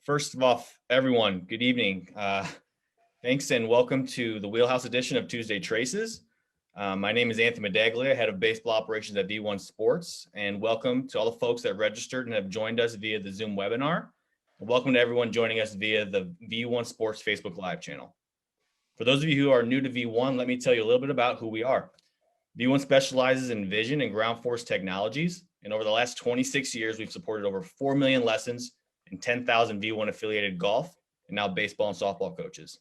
First of all, everyone, good evening. Thanks and welcome to the Wheelhouse edition of Tuesday Traces. My name is Anthony Medaglia, head of baseball operations at V1 Sports, and welcome to all the folks that registered and have joined us via the Zoom webinar. And welcome to everyone joining us via the V1 Sports Facebook Live channel. For those of you who are new to V1, let me tell you a little bit about who we are. V1 specializes in vision and ground force technologies, and over the last 26 years, we've supported over 4 million lessons and 10,000 V1 affiliated golf and now baseball and softball coaches.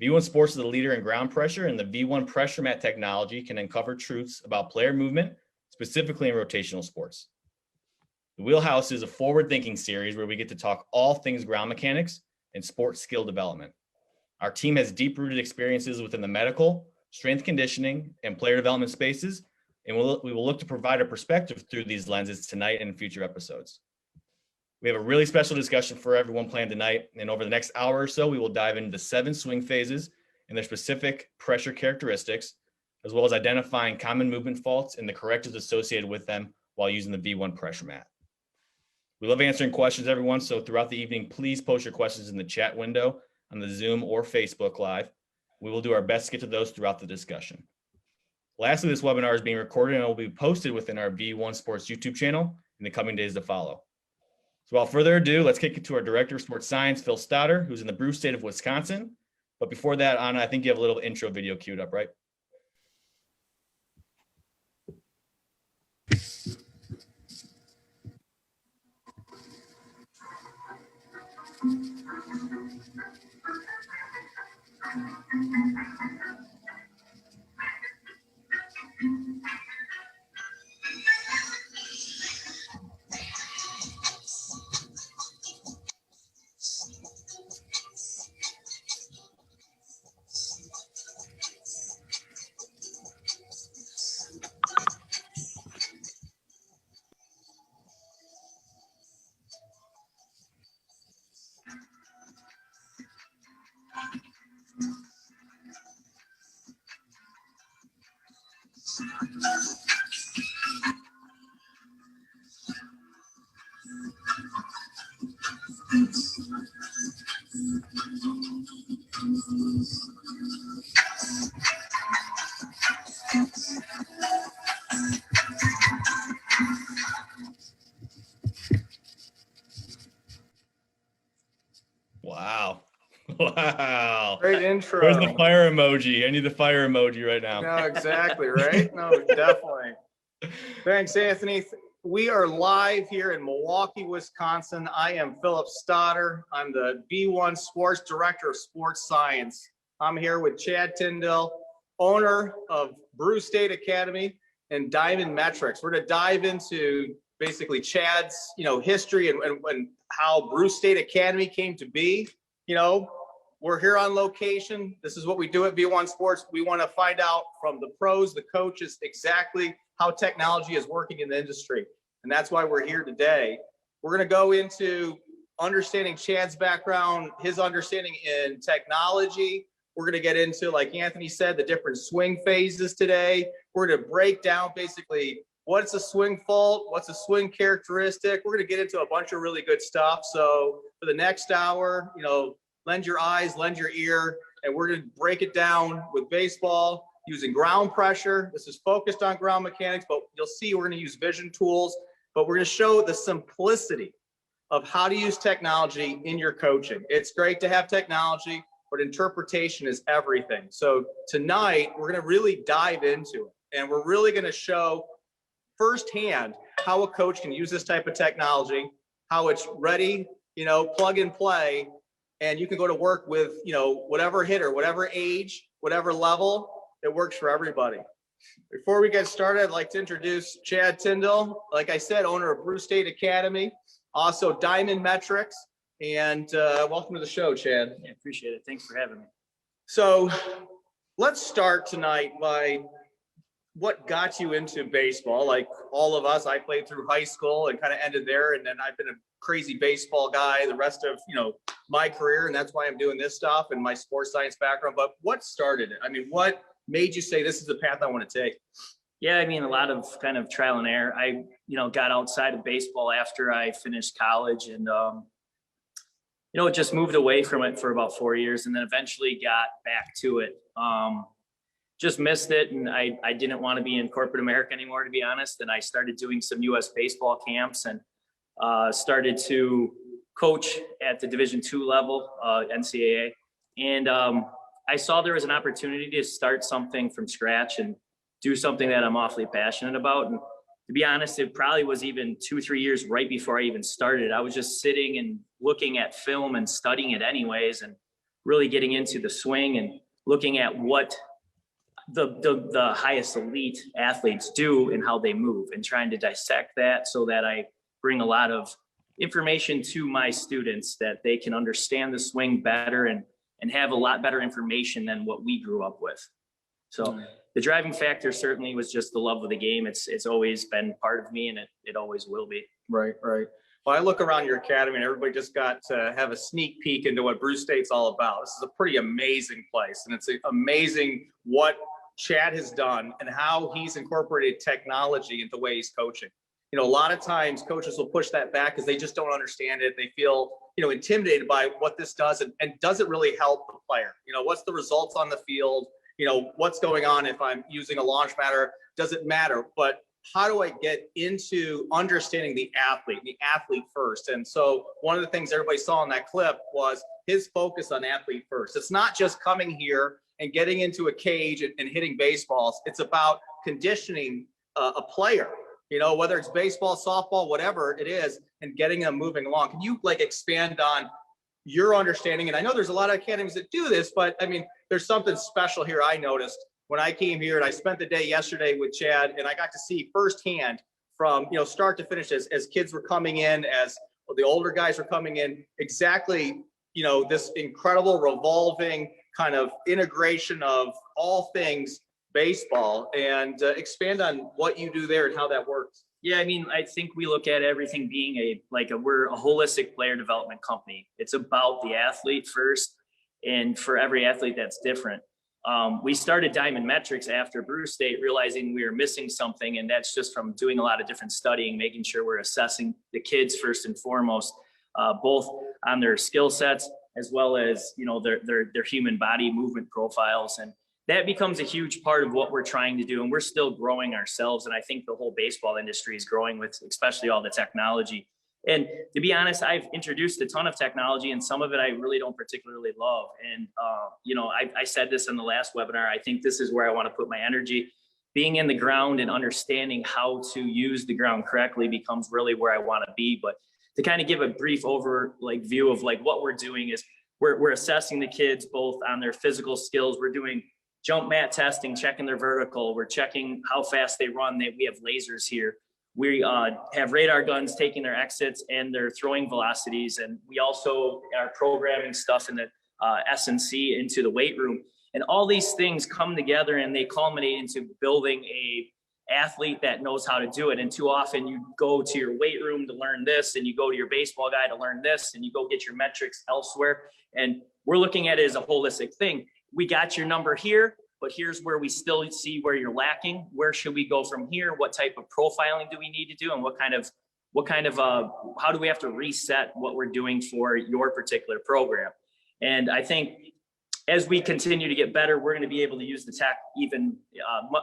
V1 Sports is a leader in ground pressure, and the V1 pressure mat technology can uncover truths about player movement, specifically in rotational sports. The Wheelhouse is a forward-thinking series where we get to talk all things ground mechanics and sports skill development. Our team has deep-rooted experiences within the medical, strength conditioning, and player development spaces, and we will look to provide a perspective through these lenses tonight and in future episodes. We have a really special discussion for everyone planned tonight, and over the next hour or so, we will dive into the 7 swing phases and their specific pressure characteristics, as well as identifying common movement faults and the correctives associated with them while using the V1 pressure mat. We love answering questions, everyone, so throughout the evening, please post your questions in the chat window on the Zoom or Facebook Live. We will do our best to get to those throughout the discussion. Lastly, this webinar is being recorded and will be posted within our V1 Sports YouTube channel in the coming days to follow. So without further ado, let's kick it to our Director of Sports Science, Phil Stotter, who's in the Brew State of Wisconsin. But before that, Anna, I think you have a little intro video queued up, right? Wow. Wow. Great intro. Where's the fire emoji? I need the fire emoji right now. No, exactly, right? No, definitely. Thanks, Anthony. We are live here in Milwaukee, Wisconsin. I am Philip Stotter. I'm the V1 Sports Director of Sports Science. I'm here with Chad Tindall, owner of Brew State Academy and Biomechanics. We're going to dive into basically Chad's, history and how Brew State Academy came to be. We're here on location. This is what we do at V1 Sports. We want to find out from the pros, the coaches, exactly how technology is working in the industry. And that's why we're here today. We're going to go into understanding Chad's background, his understanding in technology. We're going to get into, like Anthony said, the different swing phases today. We're going to break down basically what's a swing fault, what's a swing characteristic. We're going to get into a bunch of really good stuff. So for the next hour, lend your eyes, lend your ear, and we're going to break it down with baseball using ground pressure. This is focused on ground mechanics, but you'll see we're going to use vision tools, but we're going to show the simplicity of how to use technology in your coaching. It's great to have technology, but interpretation is everything. So tonight, we're going to really dive into it, and we're really going to show firsthand how a coach can use this type of technology, how it's ready, plug and play, and you can go to work with, whatever hitter, whatever age, whatever level, it works for everybody. Before we get started, I'd like to introduce Chad Tindall, like I said, owner of Brew State Academy, also Biomechanics, and welcome to the show, Chad. Yeah, appreciate it. Thanks for having me. So let's start tonight by what got you into baseball. Like all of us, I played through high school and kind of ended there, and then I've been a crazy baseball guy the rest of my career, and that's why I'm doing this stuff and my sports science background. But what started it? I mean, what made you say this is the path I want to take? Yeah, I mean, a lot of kind of trial and error. I got outside of baseball after I finished college, and just moved away from it for about 4 years and then eventually got back to it. Just missed it. And I didn't want to be in corporate America anymore, to be honest. And I started doing some US baseball camps and started to coach at the Division II level, NCAA. And I saw there was an opportunity to start something from scratch and do something that I'm awfully passionate about. And to be honest, it probably was even 2-3 years right before I even started. I was just sitting and looking at film and studying it anyways, and really getting into the swing and looking at what the highest elite athletes do and how they move, and trying to dissect that so that I bring a lot of information to my students that they can understand the swing better and have a lot better information than what we grew up with. So the driving factor certainly was just the love of the game. It's always been part of me, and it always will be. Right. Well, I look around your academy and everybody just got to have a sneak peek into what Bruce State's all about. This is a pretty amazing place, and it's amazing what Chad has done and how he's incorporated technology into the way he's coaching. A lot of times coaches will push that back because they just don't understand it. They feel, intimidated by what this does, and does it really help the player? What's the results on the field? What's going on if I'm using a launch matter? Does it matter? But how do I get into understanding the athlete first? And so one of the things everybody saw in that clip was his focus on athlete first. It's not just coming here and getting into a cage and hitting baseballs. It's about conditioning a player, whether it's baseball, softball, whatever it is, and getting them moving along. Can you expand on your understanding? And I know there's a lot of academies that do this, but I mean, there's something special here I noticed when I came here, and I spent the day yesterday with Chad, and I got to see firsthand from, start to finish as kids were coming in, as the older guys were coming in, exactly, this incredible revolving kind of integration of all things baseball, and expand on what you do there and how that works. Yeah, I mean, I think we look at everything being we're a holistic player development company. It's about the athlete first, and for every athlete that's different. We started Biomechanics after Bruce State, realizing we were missing something, and that's just from doing a lot of different studying, making sure we're assessing the kids first and foremost, both on their skill sets as well as their human body movement profiles. And that becomes a huge part of what we're trying to do. And we're still growing ourselves. And I think the whole baseball industry is growing with especially all the technology. And to be honest, I've introduced a ton of technology, and some of it I really don't particularly love. And, I said this in the last webinar, I think this is where I want to put my energy. Being in the ground and understanding how to use the ground correctly becomes really where I want to be. But to kind of give a brief view of what we're doing is we're assessing the kids both on their physical skills. We're doing jump mat testing, checking their vertical. We're checking how fast they run. We have lasers here. We have radar guns taking their exits and their throwing velocities. And we also are programming stuff in the S&C into the weight room. And all these things come together and they culminate into building a athlete that knows how to do it. And too often you go to your weight room to learn this, and you go to your baseball guy to learn this, and you go get your metrics elsewhere. And we're looking at it as a holistic thing. We got your number here, but here's where we still see where you're lacking. Where should we go from here? What type of profiling do we need to do? And what kind of how do we have to reset what we're doing for your particular program? And I think as we continue to get better, we're going to be able to use the tech even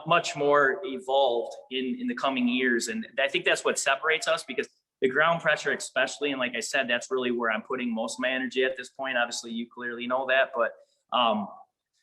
much more evolved in the coming years. And I think that's what separates us, because the ground pressure especially, and like I said, that's really where I'm putting most of my energy at this point. Obviously, you clearly know that, but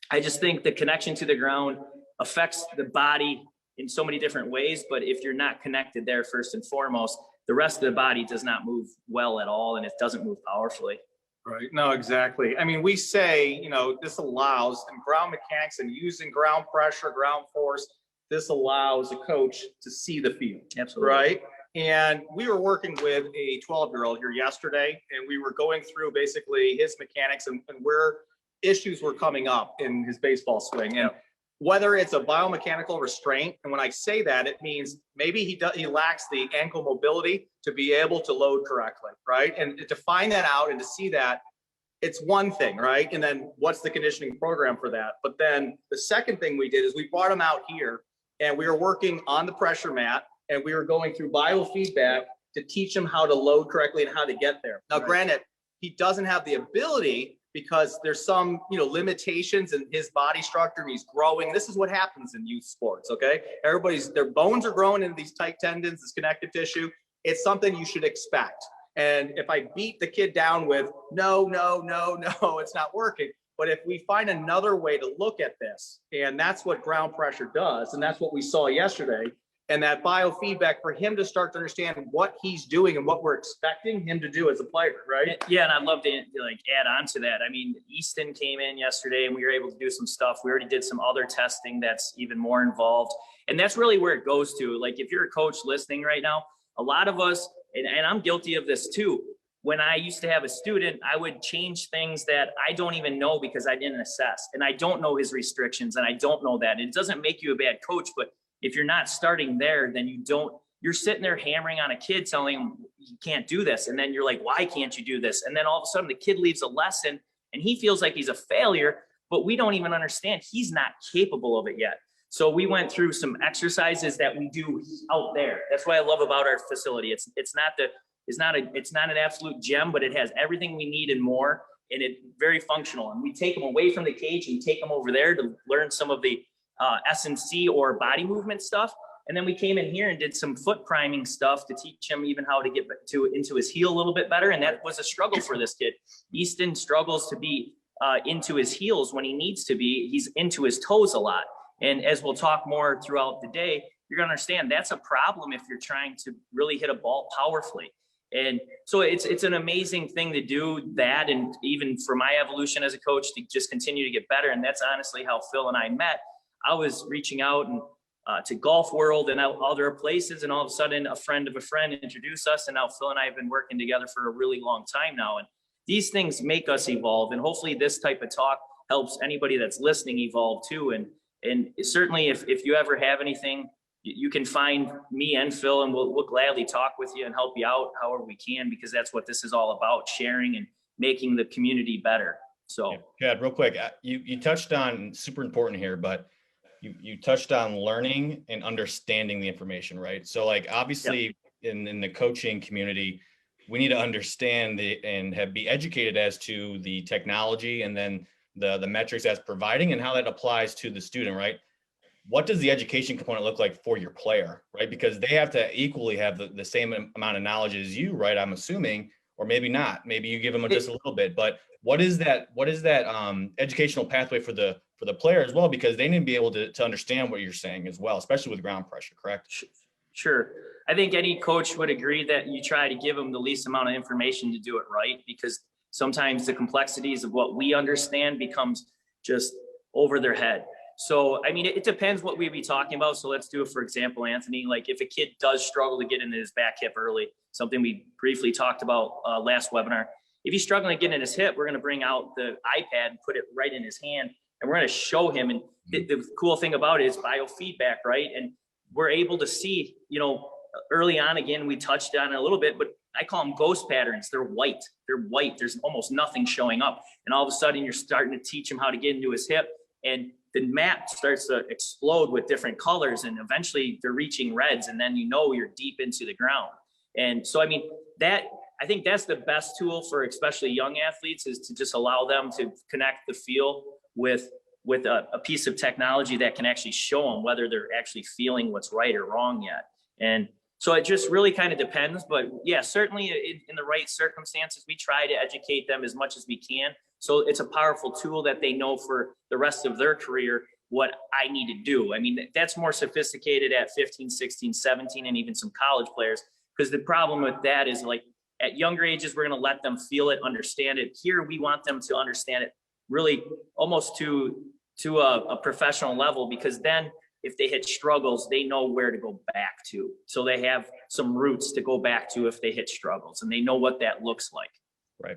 I just think the connection to the ground affects the body in so many different ways. But if you're not connected there first and foremost, the rest of the body does not move well at all, and it doesn't move powerfully. Right. No, exactly. I mean, we say, this allows in ground mechanics and using ground pressure, ground force, this allows a coach to see the field. Absolutely. Right. And we were working with a 12-year-old here yesterday, and we were going through basically his mechanics and where issues were coming up in his baseball swing. And whether it's a biomechanical restraint, and when I say that, it means maybe he lacks the ankle mobility to be able to load correctly, right? And to find that out and to see that, it's one thing, right? And then what's the conditioning program for that? But then the second thing we did is we brought him out here, and we were working on the pressure mat, and we were going through biofeedback to teach him how to load correctly and how to get there. Now, granted, he doesn't have the ability because there's some, limitations in his body structure and he's growing. This is what happens in youth sports, okay? Their bones are growing into these tight tendons, this connective tissue. It's something you should expect. And if I beat the kid down with, no, it's not working. But if we find another way to look at this, and that's what ground pressure does, and that's what we saw yesterday, and that biofeedback for him to start to understand what he's doing and what we're expecting him to do as a player, right? Yeah, and I'd love to add on to that. I mean, Easton came in yesterday and we were able to do some stuff. We already did some other testing that's even more involved. And that's really where it goes to. Like, if you're a coach listening right now, a lot of us, and I'm guilty of this too, when I used to have a student, I would change things that I don't even know because I didn't assess, and I don't know his restrictions, and I don't know that. It doesn't make you a bad coach, but if you're not starting there, then you're sitting there hammering on a kid, telling him you can't do this. And then you're like, why can't you do this? And then all of a sudden the kid leaves a lesson and he feels like he's a failure, but we don't even understand he's not capable of it yet. So we went through some exercises that we do out there. That's what I love about our facility. It's not an absolute gem, but it has everything we need and more, and it's very functional. And we take them away from the cage and take them over there to learn some of the S&C or body movement stuff. And then we came in here and did some foot priming stuff to teach him even how to get into his heel a little bit better. And that was a struggle for this kid. Easton struggles to be into his heels when he needs to be. He's into his toes a lot. And as we'll talk more throughout the day, you're gonna understand that's a problem if you're trying to really hit a ball powerfully. And so it's an amazing thing to do that. And even for my evolution as a coach, to just continue to get better. And that's honestly how Phil and I met. I was reaching out and to Golf World and other places, and all of a sudden a friend of a friend introduced us, and now Phil and I have been working together for a really long time now. And these things make us evolve, and hopefully this type of talk helps anybody that's listening evolve too. And certainly if you ever have anything, you can find me and Phil, and we'll gladly talk with you and help you out however we can, because that's what this is all about, sharing and making the community better. So yeah, Chad, real quick, you touched on super important here, but you touched on learning and understanding the information, right? So like, obviously in the coaching community, we need to understand and be educated as to the technology and then the metrics that's providing and how that applies to the student, right? What does the education component look like for your player, right? Because they have to equally have the same amount of knowledge as you, right? I'm assuming, or maybe not. Maybe you give them just a little bit, but what is that educational pathway for the player as well? Because they need to be able to understand what you're saying as well, especially with ground pressure, correct? Sure. I think any coach would agree that you try to give them the least amount of information to do it right, because sometimes the complexities of what we understand becomes just over their head. So, I mean, it depends what we'd be talking about. So let's do it, for example, Anthony, like if a kid does struggle to get into his back hip early, something we briefly talked about last webinar. If he's struggling to get in his hip, we're going to bring out the iPad and put it right in his hand, and we're going to show him. And the cool thing about it is biofeedback, right? And we're able to see, early on, again, we touched on it a little bit, but I call them ghost patterns. They're white. There's almost nothing showing up. And all of a sudden you're starting to teach him how to get into his hip, and the map starts to explode with different colors, and eventually they're reaching reds, and then you're deep into the ground. And so, I mean, I think that's the best tool for especially young athletes, is to just allow them to connect the feel with a piece of technology that can actually show them whether they're actually feeling what's right or wrong yet. And so it just really kind of depends. But yeah, certainly in the right circumstances, we try to educate them as much as we can. So it's a powerful tool that they know for the rest of their career what I need to do. I mean, that's more sophisticated at 15, 16, 17, and even some college players. Because the problem with that is, like, at younger ages, we're going to let them feel it, understand it. Here, we want them to understand it really almost to a professional level, because then if they hit struggles, they know where to go back to. So they have some roots to go back to if they hit struggles, and they know what that looks like. Right.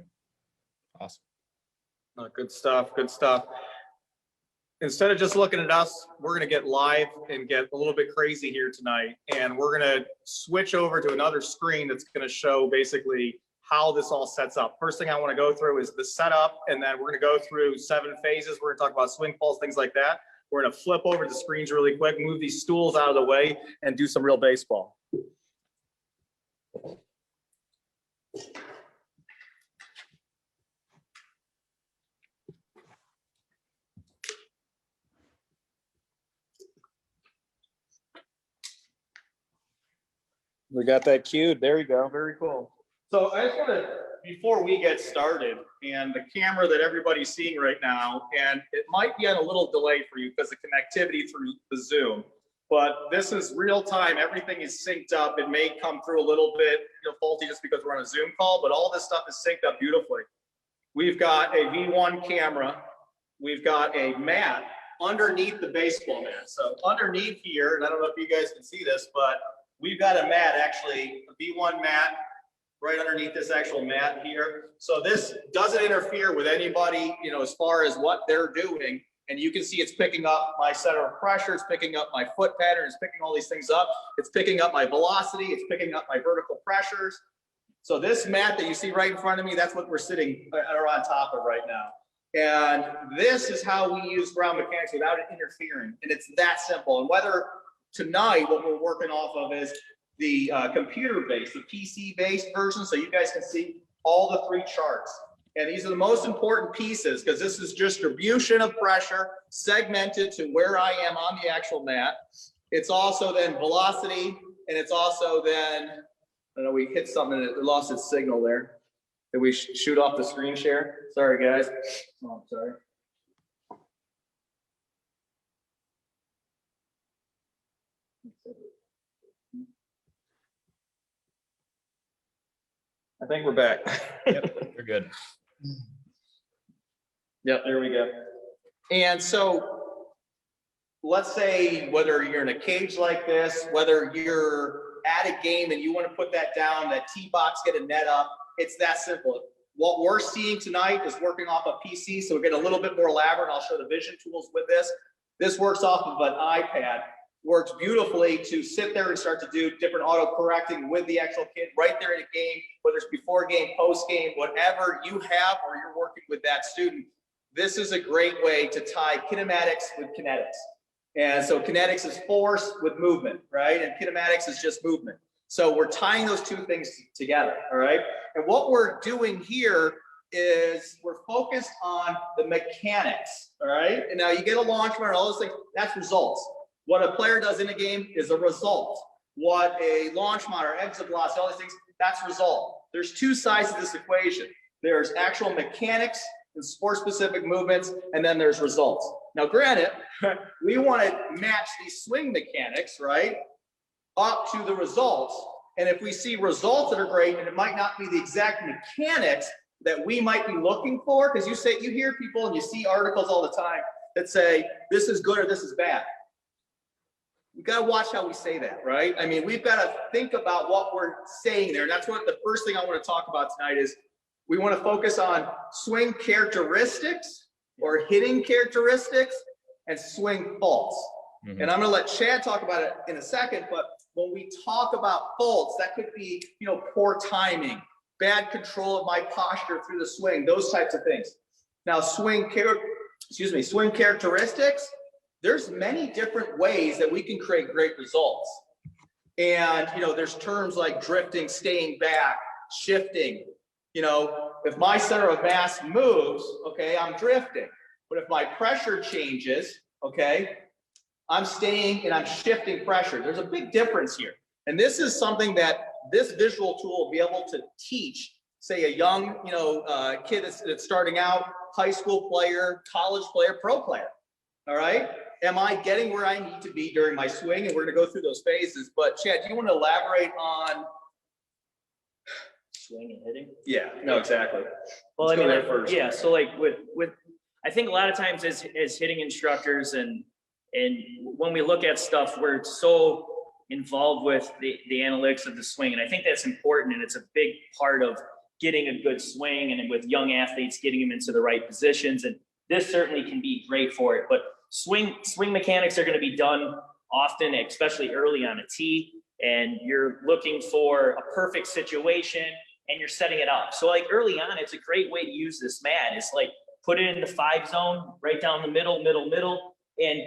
Awesome. Good stuff. Good stuff. Instead of just looking at us, we're going to get live and get a little bit crazy here tonight. And we're going to switch over to another screen that's going to show basically how this all sets up. First thing I want to go through is the setup, and then we're going to go through 7 phases. We're going to talk about swing balls, things like that. We're going to flip over the screens really quick, move these stools out of the way, and do some real baseball. We got that cued. There you go. Very cool. So I just want to, before we get started, and the camera that everybody's seeing right now, and it might be on a little delay for you because of connectivity through the Zoom, but this is real time. Everything is synced up. It may come through a little bit faulty just because we're on a Zoom call, but all this stuff is synced up beautifully. We've got a V1 camera. We've got a mat underneath the baseball mat. So underneath here, and I don't know if you guys can see this, but we've got a mat, actually, a V1 mat right underneath this actual mat here. So this doesn't interfere with anybody, as far as what they're doing. And you can see it's picking up my center of pressure, it's picking up my foot pattern, it's picking all these things up. It's picking up my velocity, it's picking up my vertical pressures. So this mat that you see right in front of me, that's what we're sitting or on top of right now. And this is how we use ground mechanics without it interfering. And it's that simple. And whether tonight, what we're working off of is the computer-based, the PC-based version, so you guys can see all the 3 charts. And these are the most important pieces because this is distribution of pressure segmented to where I am on the actual mat. It's also then velocity, and it's also then, I don't know, we hit something and it lost its signal there. Did we shoot off the screen share? Sorry, guys. Oh, I'm sorry. I think we're back. Yep, you're good. Yep, there we go. And so let's say whether you're in a cage like this, whether you're at a game and you want to put that down, that tee box, get a net up, it's that simple. What we're seeing tonight is working off a PC, so we're getting a little bit more elaborate. I'll show the vision tools with this. This works off of an iPad. Works beautifully to sit there and start to do different auto correcting with the actual kid right there in a game, whether it's before game, post game, whatever you have or you're working with that student. This is a great way to tie kinematics with kinetics. And so kinetics is force with movement, right? And kinematics is just movement. So we're tying those 2 things together, all right? And what we're doing here is we're focused on the mechanics, all right? And now you get a launch run and all those things, that's results. What a player does in a game is a result. What a launch monitor, exit velocity, all these things, that's result. There's 2 sides to this equation. There's actual mechanics and sport-specific movements, and then there's results. Now, granted, we want to match these swing mechanics, right, up to the results. And if we see results that are great, and it might not be the exact mechanics that we might be looking for, because you hear people and you see articles all the time that say, this is good or this is bad. We got to watch how we say that, right? I mean, we've got to think about what we're saying there. And that's what the first thing I want to talk about tonight is we want to focus on swing characteristics or hitting characteristics and swing faults. Mm-hmm. And I'm going to let Chad talk about it in a second, but when we talk about faults, that could be, poor timing, bad control of my posture through the swing, those types of things. Now, swing characteristics, there's many different ways that we can create great results. And, there's terms like drifting, staying back, shifting. If my center of mass moves, okay, I'm drifting. But if my pressure changes, okay, I'm staying and I'm shifting pressure. There's a big difference here. And this is something that this visual tool will be able to teach, say, a young, kid that's starting out, high school player, college player, pro player. All right. Am I getting where I need to be during my swing? And we're going to go through those phases. But Chad, do you want to elaborate on swing and hitting? Yeah, no, exactly. Well, first. Yeah. So like with, I think a lot of times as hitting instructors and when we look at stuff, we're so involved with the analytics of the swing. And I think that's important. And it's a big part of getting a good swing and with young athletes, getting them into the right positions. And this certainly can be great for it. But swing mechanics are going to be done often, especially early on a tee. And you're looking for a perfect situation and you're setting it up. So like early on, it's a great way to use this mat. It's like put it in the 5 zone, right down the middle, and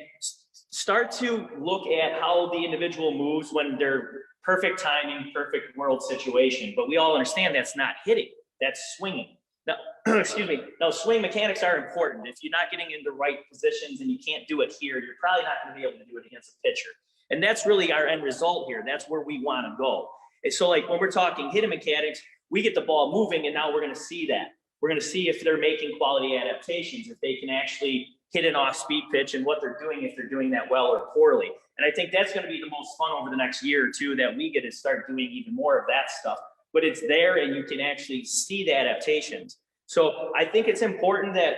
start to look at how the individual moves when they're perfect timing, perfect world situation. But we all understand that's not hitting, that's swinging. Now, excuse me. Now, swing mechanics are important. If you're not getting into right positions and you can't do it here, you're probably not going to be able to do it against a pitcher. And that's really our end result here. That's where we want to go. And so like when we're talking hidden mechanics, we get the ball moving, and now we're going to see that. We're going to see if they're making quality adaptations, if they can actually hit an off-speed pitch and what they're doing, if they're doing that well or poorly. And I think that's going to be the most fun over the next year or two, that we get to start doing even more of that stuff. But it's there, and you can actually see the adaptations. So I think it's important that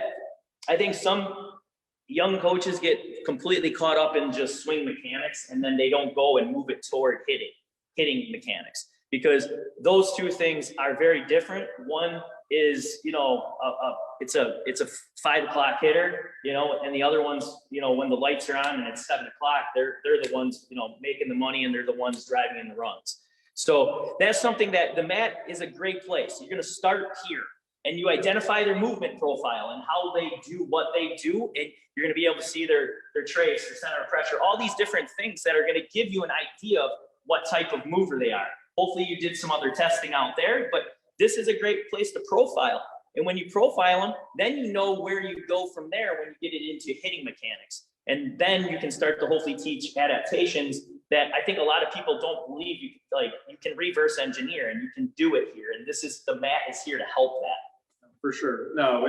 I think some young coaches get completely caught up in just swing mechanics, and then they don't go and move it toward hitting mechanics, because those two things are very different. One is, you know, it's a 5 o'clock hitter, you know, and the other one's, you know, when the lights are on and it's 7 o'clock, they're the ones, you know, making the money, and they're the ones driving in the runs. So that's something that the mat is a great place. You're going to start here, and you identify their movement profile and how they do what they do, and you're going to be able to see their trace, their center of pressure, all these different things that are going to give you an idea of what type of mover they are. Hopefully you did some other testing out there, but this is a great place to profile. And when you profile them, then you know where you go from there when you get it into hitting mechanics. And then you can start to hopefully teach adaptations that I think a lot of people don't believe you can reverse engineer, and you can do it here. And the mat is here to help that. For sure. No,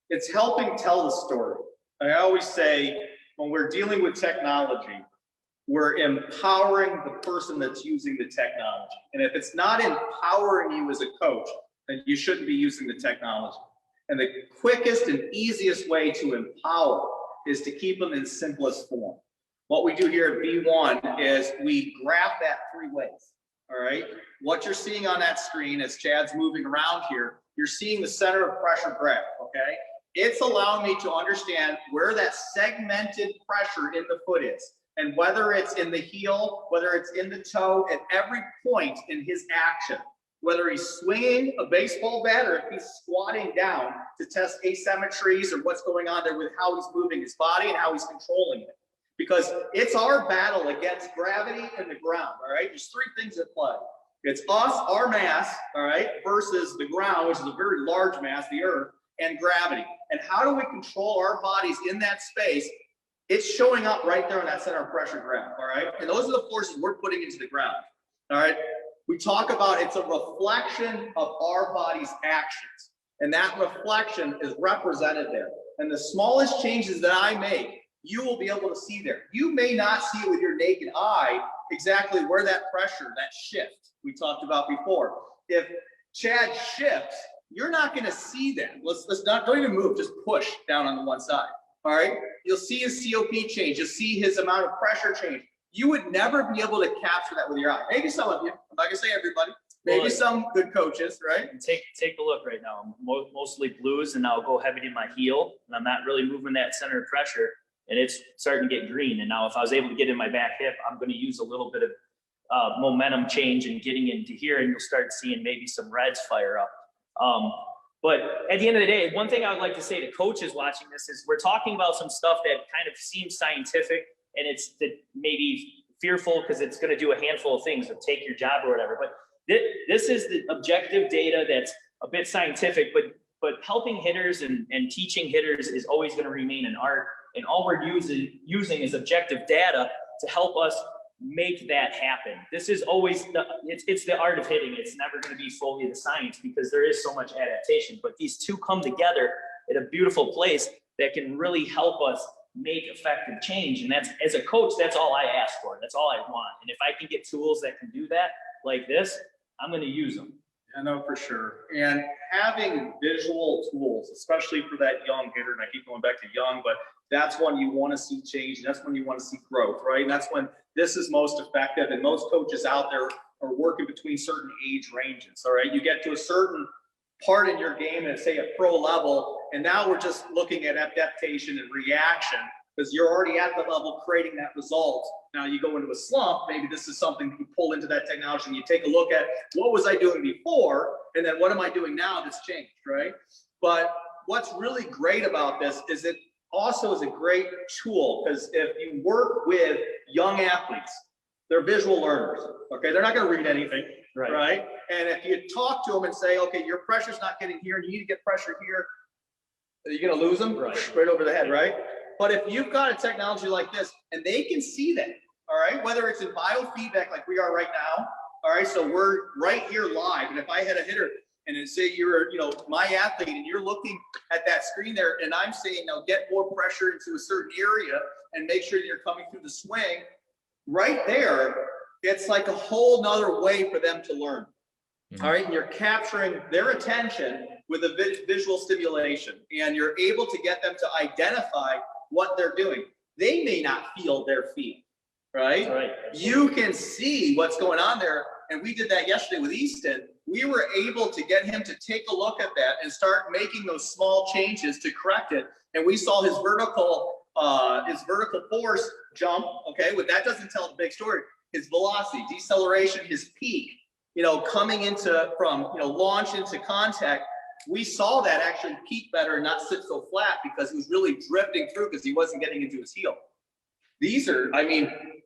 it's helping tell the story. I always say when we're dealing with technology, we're empowering the person that's using the technology. And if it's not empowering you as a coach, then you shouldn't be using the technology. And the quickest and easiest way to empower is to keep them in simplest form. What we do here at B1 is we graph that 3 ways. All right. What you're seeing on that screen as Chad's moving around here, you're seeing the center of pressure graph. Okay. It's allowing me to understand where that segmented pressure in the foot is, and whether it's in the heel, whether it's in the toe, at every point in his action, whether he's swinging a baseball bat or if he's squatting down to test asymmetries or what's going on there with how he's moving his body and how he's controlling it. Because it's our battle against gravity and the ground, all right? There's 3 things at play. It's us, our mass, all right, versus the ground, which is a very large mass, the earth, and gravity. And how do we control our bodies in that space? It's showing up right there on that center of pressure graph, all right? And those are the forces we're putting into the ground, all right? We talk about it's a reflection of our body's actions, and that reflection is represented there. And the smallest changes that I make, you will be able to see there. You may not see it with your naked eye exactly where that pressure, that shift we talked about before. If Chad shifts, you're not going to see that. Don't even move, just push down on the one side. All right. You'll see his COP change. You'll see his amount of pressure change. You would never be able to capture that with your eye. Maybe some of you. I'm not going to say everybody. Maybe some good coaches, right? Take a look right now. I'm mostly blues, and I'll go heavy to my heel, and I'm not really moving that center of pressure, and it's starting to get green. And now if I was able to get in my back hip, I'm going to use a little bit of momentum change and getting into here, and you'll start seeing maybe some reds fire up. But at the end of the day, one thing I would like to say to coaches watching this is we're talking about some stuff that kind of seems scientific, and it's maybe fearful because it's going to do a handful of things or take your job or whatever. But this is the objective data that's a bit scientific, but helping hitters and teaching hitters is always going to remain an art. And all we're using is objective data to help us make that happen. This is always it's the art of hitting. It's never going to be fully the science because there is so much adaptation, but these two come together at a beautiful place that can really help us make effective change. And that's, as a coach, that's all I ask for. That's all I want. And if I can get tools that can do that like this, I'm going to use them. I know for sure. And having visual tools, especially for that young hitter, and I keep going back to young, but that's when you want to see change. And that's when you want to see growth, right? And that's when this is most effective. And most coaches out there are working between certain age ranges, all right? You get to a certain part in your game and say at pro level, and now we're just looking at adaptation and reaction because you're already at the level creating that result. Now you go into a slump, maybe this is something you pull into that technology and you take a look at what was I doing before and then what am I doing now that's changed, right? But what's really great about this is it also is a great tool because if you work with young athletes, they're visual learners, okay? They're not gonna read anything, right? And if you talk to them and say, okay, your pressure's not getting here and you need to get pressure here, are you gonna lose them? Right over the head, right? But if you've got a technology like this and they can see that, all right, whether it's in biofeedback like we are right now, All right, so we're right here live. And if I had a hitter and then say you're, my athlete and you're looking at that screen there and I'm saying, now get more pressure into a certain area and make sure that you're coming through the swing, right there, it's like a whole nother way for them to learn. Mm-hmm. All right, and you're capturing their attention with a visual stimulation, and you're able to get them to identify what they're doing. They may not feel their feet, right? Right. You can see what's going on there, and we did that yesterday with Easton. We were able to get him to take a look at that and start making those small changes to correct it, and we saw his vertical force jump. Okay, but that doesn't tell the big story. His velocity, deceleration, his peak, coming into from launch into contact. We saw that actually peak better and not sit so flat because he was really drifting through because he wasn't getting into his heel. These are,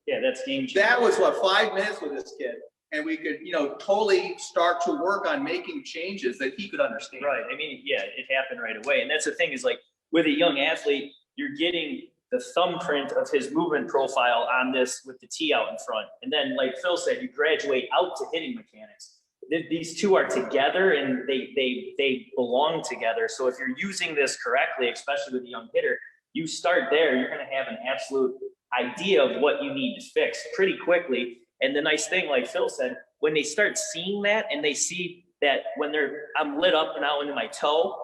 yeah, that's game changer. that was 5 minutes with this kid, and we could totally start to work on making changes that he could understand. Right. Yeah, it happened right away. And that's the thing is, like, with a young athlete, you're getting the thumbprint of his movement profile on this with the tee out in front. And then, like Phil said, you graduate out to hitting mechanics. These two are together and they belong together. So if you're using this correctly, especially with a young hitter, you start there, you're going to have an absolute idea of what you need to fix pretty quickly. And the nice thing, like Phil said, when they start seeing that and they see that when I'm lit up and out into my toe,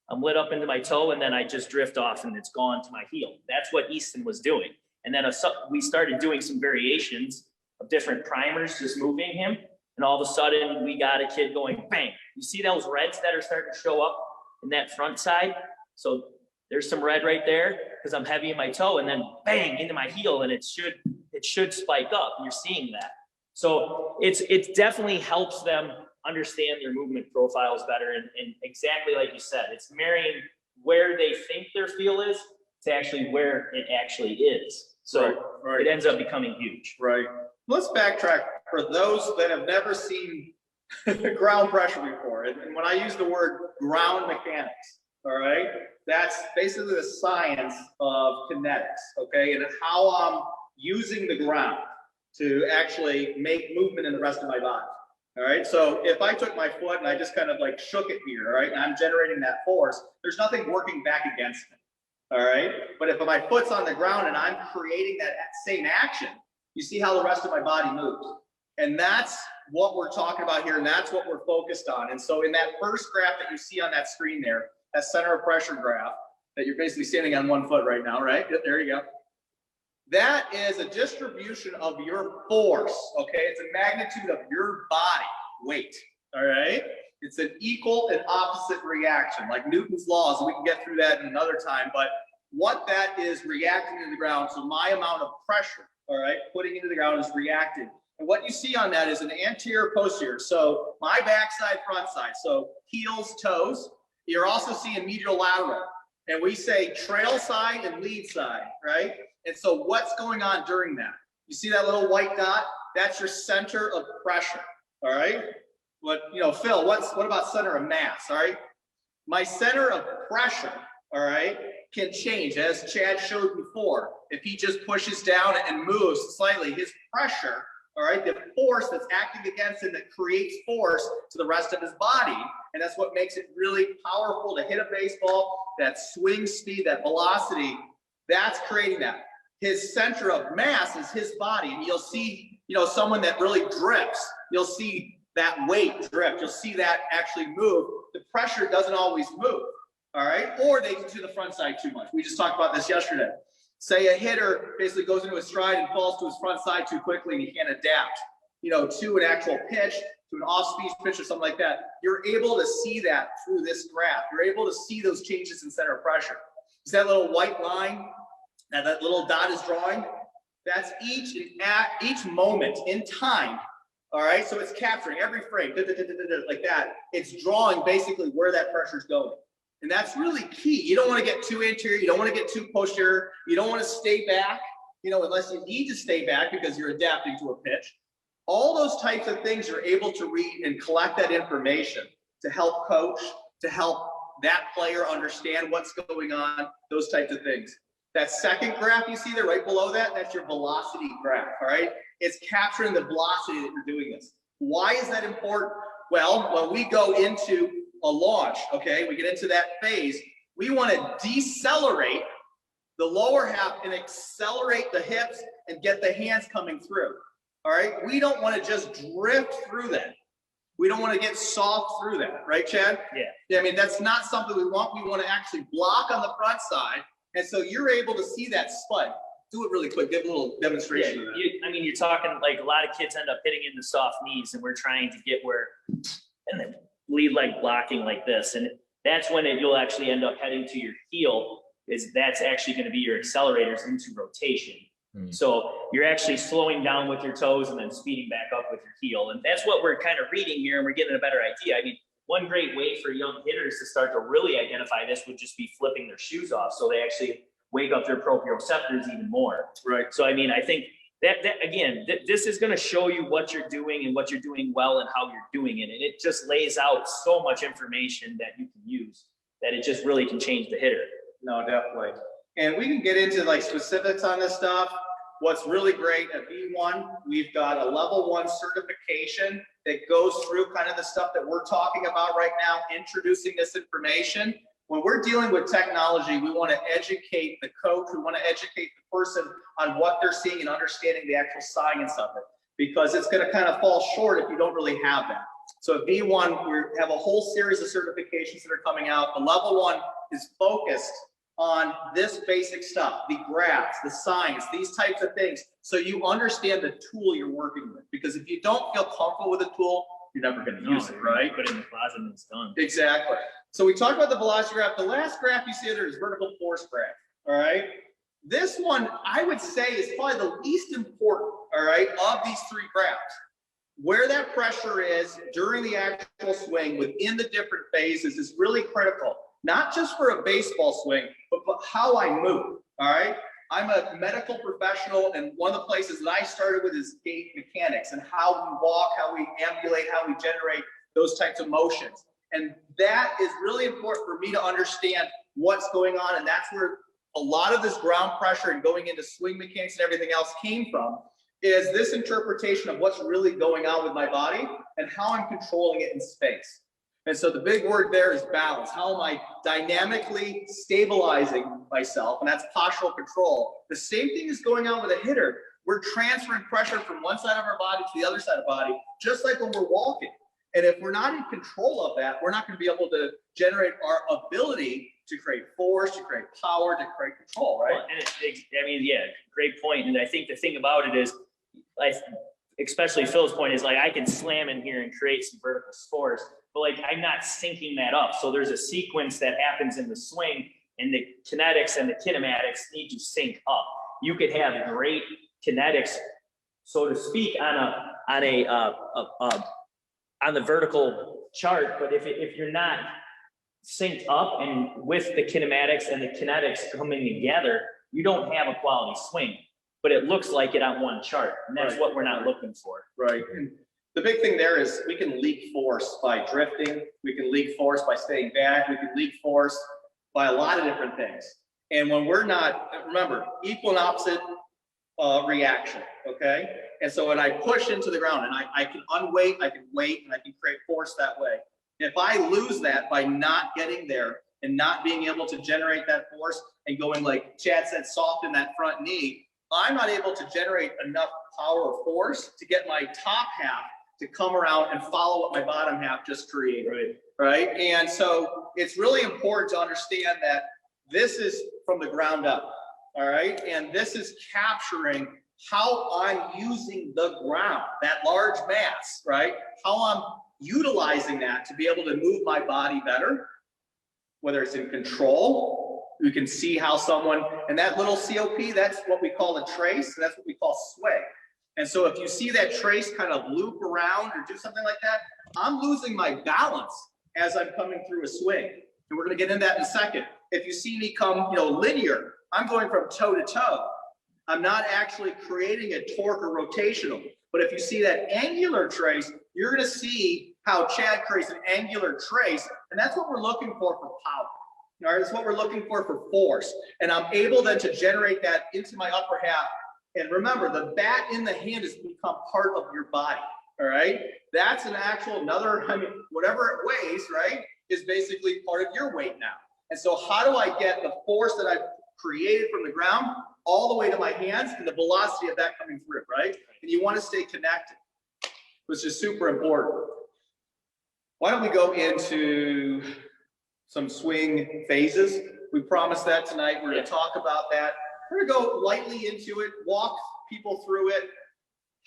and then I just drift off and it's gone to my heel. That's what Easton was doing. And then we started doing some variations of different primers, just moving him. And all of a sudden we got a kid going, bang. You see those reds that are starting to show up in that front side? So there's some red right there because I'm heavy in my toe, and then bang into my heel, and it should spike up. You're seeing that. So it definitely helps them understand their movement profiles better. And exactly like you said, it's marrying where they think their feel is to actually where it actually is. So right. It ends up becoming huge. Right. Let's backtrack for those that have never seen ground pressure before. And when I use the word ground mechanics, all right, that's basically the science of kinetics, okay, and how I'm using the ground to actually make movement in the rest of my body. All right, so if I took my foot and I just kind of like shook it here, all right, and I'm generating that force, there's nothing working back against me. All right, but if my foot's on the ground and I'm creating that same action, you see how the rest of my body moves. And that's what we're talking about here, and that's what we're focused on. And so in that first graph that you see on that screen there, that center of pressure graph that you're basically standing on one foot right now, right? There you go. That is a distribution of your force, okay? It's a magnitude of your body weight, all right? It's an equal and opposite reaction, like Newton's laws, and we can get through that in another time, but what that is reacting to the ground, so my amount of pressure, all right, putting into the ground is reacting. And what you see on that is an anterior, posterior. So my backside, front side. So heels, toes. You're also seeing medial, lateral. And we say trail side and lead side, right? And so what's going on during that? You see that little white dot? That's your center of pressure, all right? Phil, what about center of mass, all right? My center of pressure, all right, can change, as Chad showed before. If he just pushes down and moves slightly, his pressure, all right, the force that's acting against him that creates force to the rest of his body. And that's what makes it really powerful to hit a baseball, that swing speed, that velocity, that's creating that. His center of mass is his body. And you'll see, someone that really drifts, you'll see that weight drift. You'll see that actually move. The pressure doesn't always move, all right? Or they get to the front side too much. We just talked about this yesterday. Say a hitter basically goes into a stride and falls to his front side too quickly and he can't adapt, to an actual pitch, to an off-speed pitch or something like that. You're able to see that through this graph. You're able to see those changes in center of pressure. Is that little white line that little dot is drawing? That's each moment in time. All right, so it's capturing every frame, like that. It's drawing basically where that pressure is going. And that's really key. You don't want to get too anterior. You don't want to get too posterior. You don't want to stay back, unless you need to stay back because you're adapting to a pitch. All those types of things you're able to read and collect that information to help coach, to help that player understand what's going on, those types of things. That second graph you see there right below that, that's your velocity graph, all right? It's capturing the velocity that you're doing this. Why is that important? Well, when we go into a launch, okay, we get into that phase, we want to decelerate the lower half and accelerate the hips and get the hands coming through. All right, we don't want to just drift through that. We don't want to get soft through that, right, Chad? Yeah. I mean, that's not something we want. We want to actually block on the front side. And so you're able to see that spike. Do it really quick. Give a little demonstration of that. I mean, you're talking like a lot of kids end up hitting into soft knees, and we're trying to get where, and then lead leg blocking like this. And that's when you'll actually end up heading to your heel, is that's actually going to be your accelerators into rotation. So you're actually slowing down with your toes and then speeding back up with your heel. And that's what we're kind of reading here, and we're getting a better idea. I mean, one great way for young hitters to start to really identify this would just be flipping their shoes off, so they actually wake up their proprioceptors even more. Right. So, I mean, I think that again, this is going to show you what you're doing and what you're doing well and how you're doing it. And it just lays out so much information that you can use that it just really can change the hitter. No, definitely. And we can get into like specifics on this stuff. What's really great at B1, we've got a level 1 certification that goes through kind of the stuff that we're talking about right now, introducing this information. When we're dealing with technology, we want to educate the coach, we want to educate the person on what they're seeing and understanding the actual science of it, because it's going to kind of fall short if you don't really have that. So at B1, we have a whole series of certifications that are coming out. The level 1 is focused on this basic stuff, the graphs, the science, these types of things, so you understand the tool you're working with. Because if you don't feel comfortable with the tool, you're never going to use it, right? Put it in the closet and it's done. Exactly. So we talked about the velocity graph. The last graph you see there is vertical force graph, all right? This one, I would say, is probably the least important, all right, of these three graphs. Where that pressure is during the actual swing within the different phases is really critical. Not just for a baseball swing, but how I move, all right? I'm a medical professional, and one of the places that I started with is gait mechanics and how we walk, how we ambulate, how we generate those types of motions. And that is really important for me to understand what's going on, and that's where a lot of this ground pressure and going into swing mechanics and everything else came from, is this interpretation of what's really going on with my body and how I'm controlling it in space. And so the big word there is balance. How am I dynamically stabilizing myself? And that's postural control. The same thing is going on with a hitter. We're transferring pressure from one side of our body to the other side of the body, just like when we're walking. And if we're not in control of that, we're not going to be able to generate our ability to create force, to create power, to create control, right? Well, and I mean, yeah, great point. And I think the thing about it is, like, especially Phil's point is, like, I can slam in here and create some vertical force, but like I'm not syncing that up. So there's a sequence that happens in the swing, and the kinetics and the kinematics need to sync up. You could have great kinetics, so to speak, on the vertical chart, but if you're not synced up and with the kinematics and the kinetics coming together, you don't have a quality swing. But it looks like it on one chart, and that's right. What we're not looking for. Right. And the big thing there is we can leak force by drifting. We can leak force by staying back. We can leak force by a lot of different things. And when we're not, remember, equal and opposite reaction, okay? And so when I push into the ground and I can unweight, I can weight, and I can create force that way. If I lose that by not getting there and not being able to generate that force and going, like Chad said, soft in that front knee, I'm not able to generate enough power or force to get my top half to come around and follow what my bottom half just created, right? And so it's really important to understand that this is from the ground up, all right? And this is capturing how I'm using the ground, that large mass, right? How I'm utilizing that to be able to move my body better, whether it's in control. You can see how someone, and that little COP, that's what we call a trace, and that's what we call sway. And so if you see that trace kind of loop around or do something like that, I'm losing my balance as I'm coming through a swing. And we're going to get into that in a second. If you see me come, linear, I'm going from toe to toe. I'm not actually creating a torque or rotational. But if you see that angular trace, you're going to see how Chad creates an angular trace, and that's what we're looking for power. All right, that's what we're looking for force. And I'm able then to generate that into my upper half. And remember, the bat in the hand has become part of your body. all right? That's an actual another, I mean, whatever it weighs, right, is basically part of your weight now. And so how do I get the force that I've created from the ground all the way to my hands and the velocity of that coming through, right? And you want to stay connected, which is super important. Why don't we go into some swing phases? We promised that tonight. We're going to talk about that. We're going to go lightly into it, walk people through it.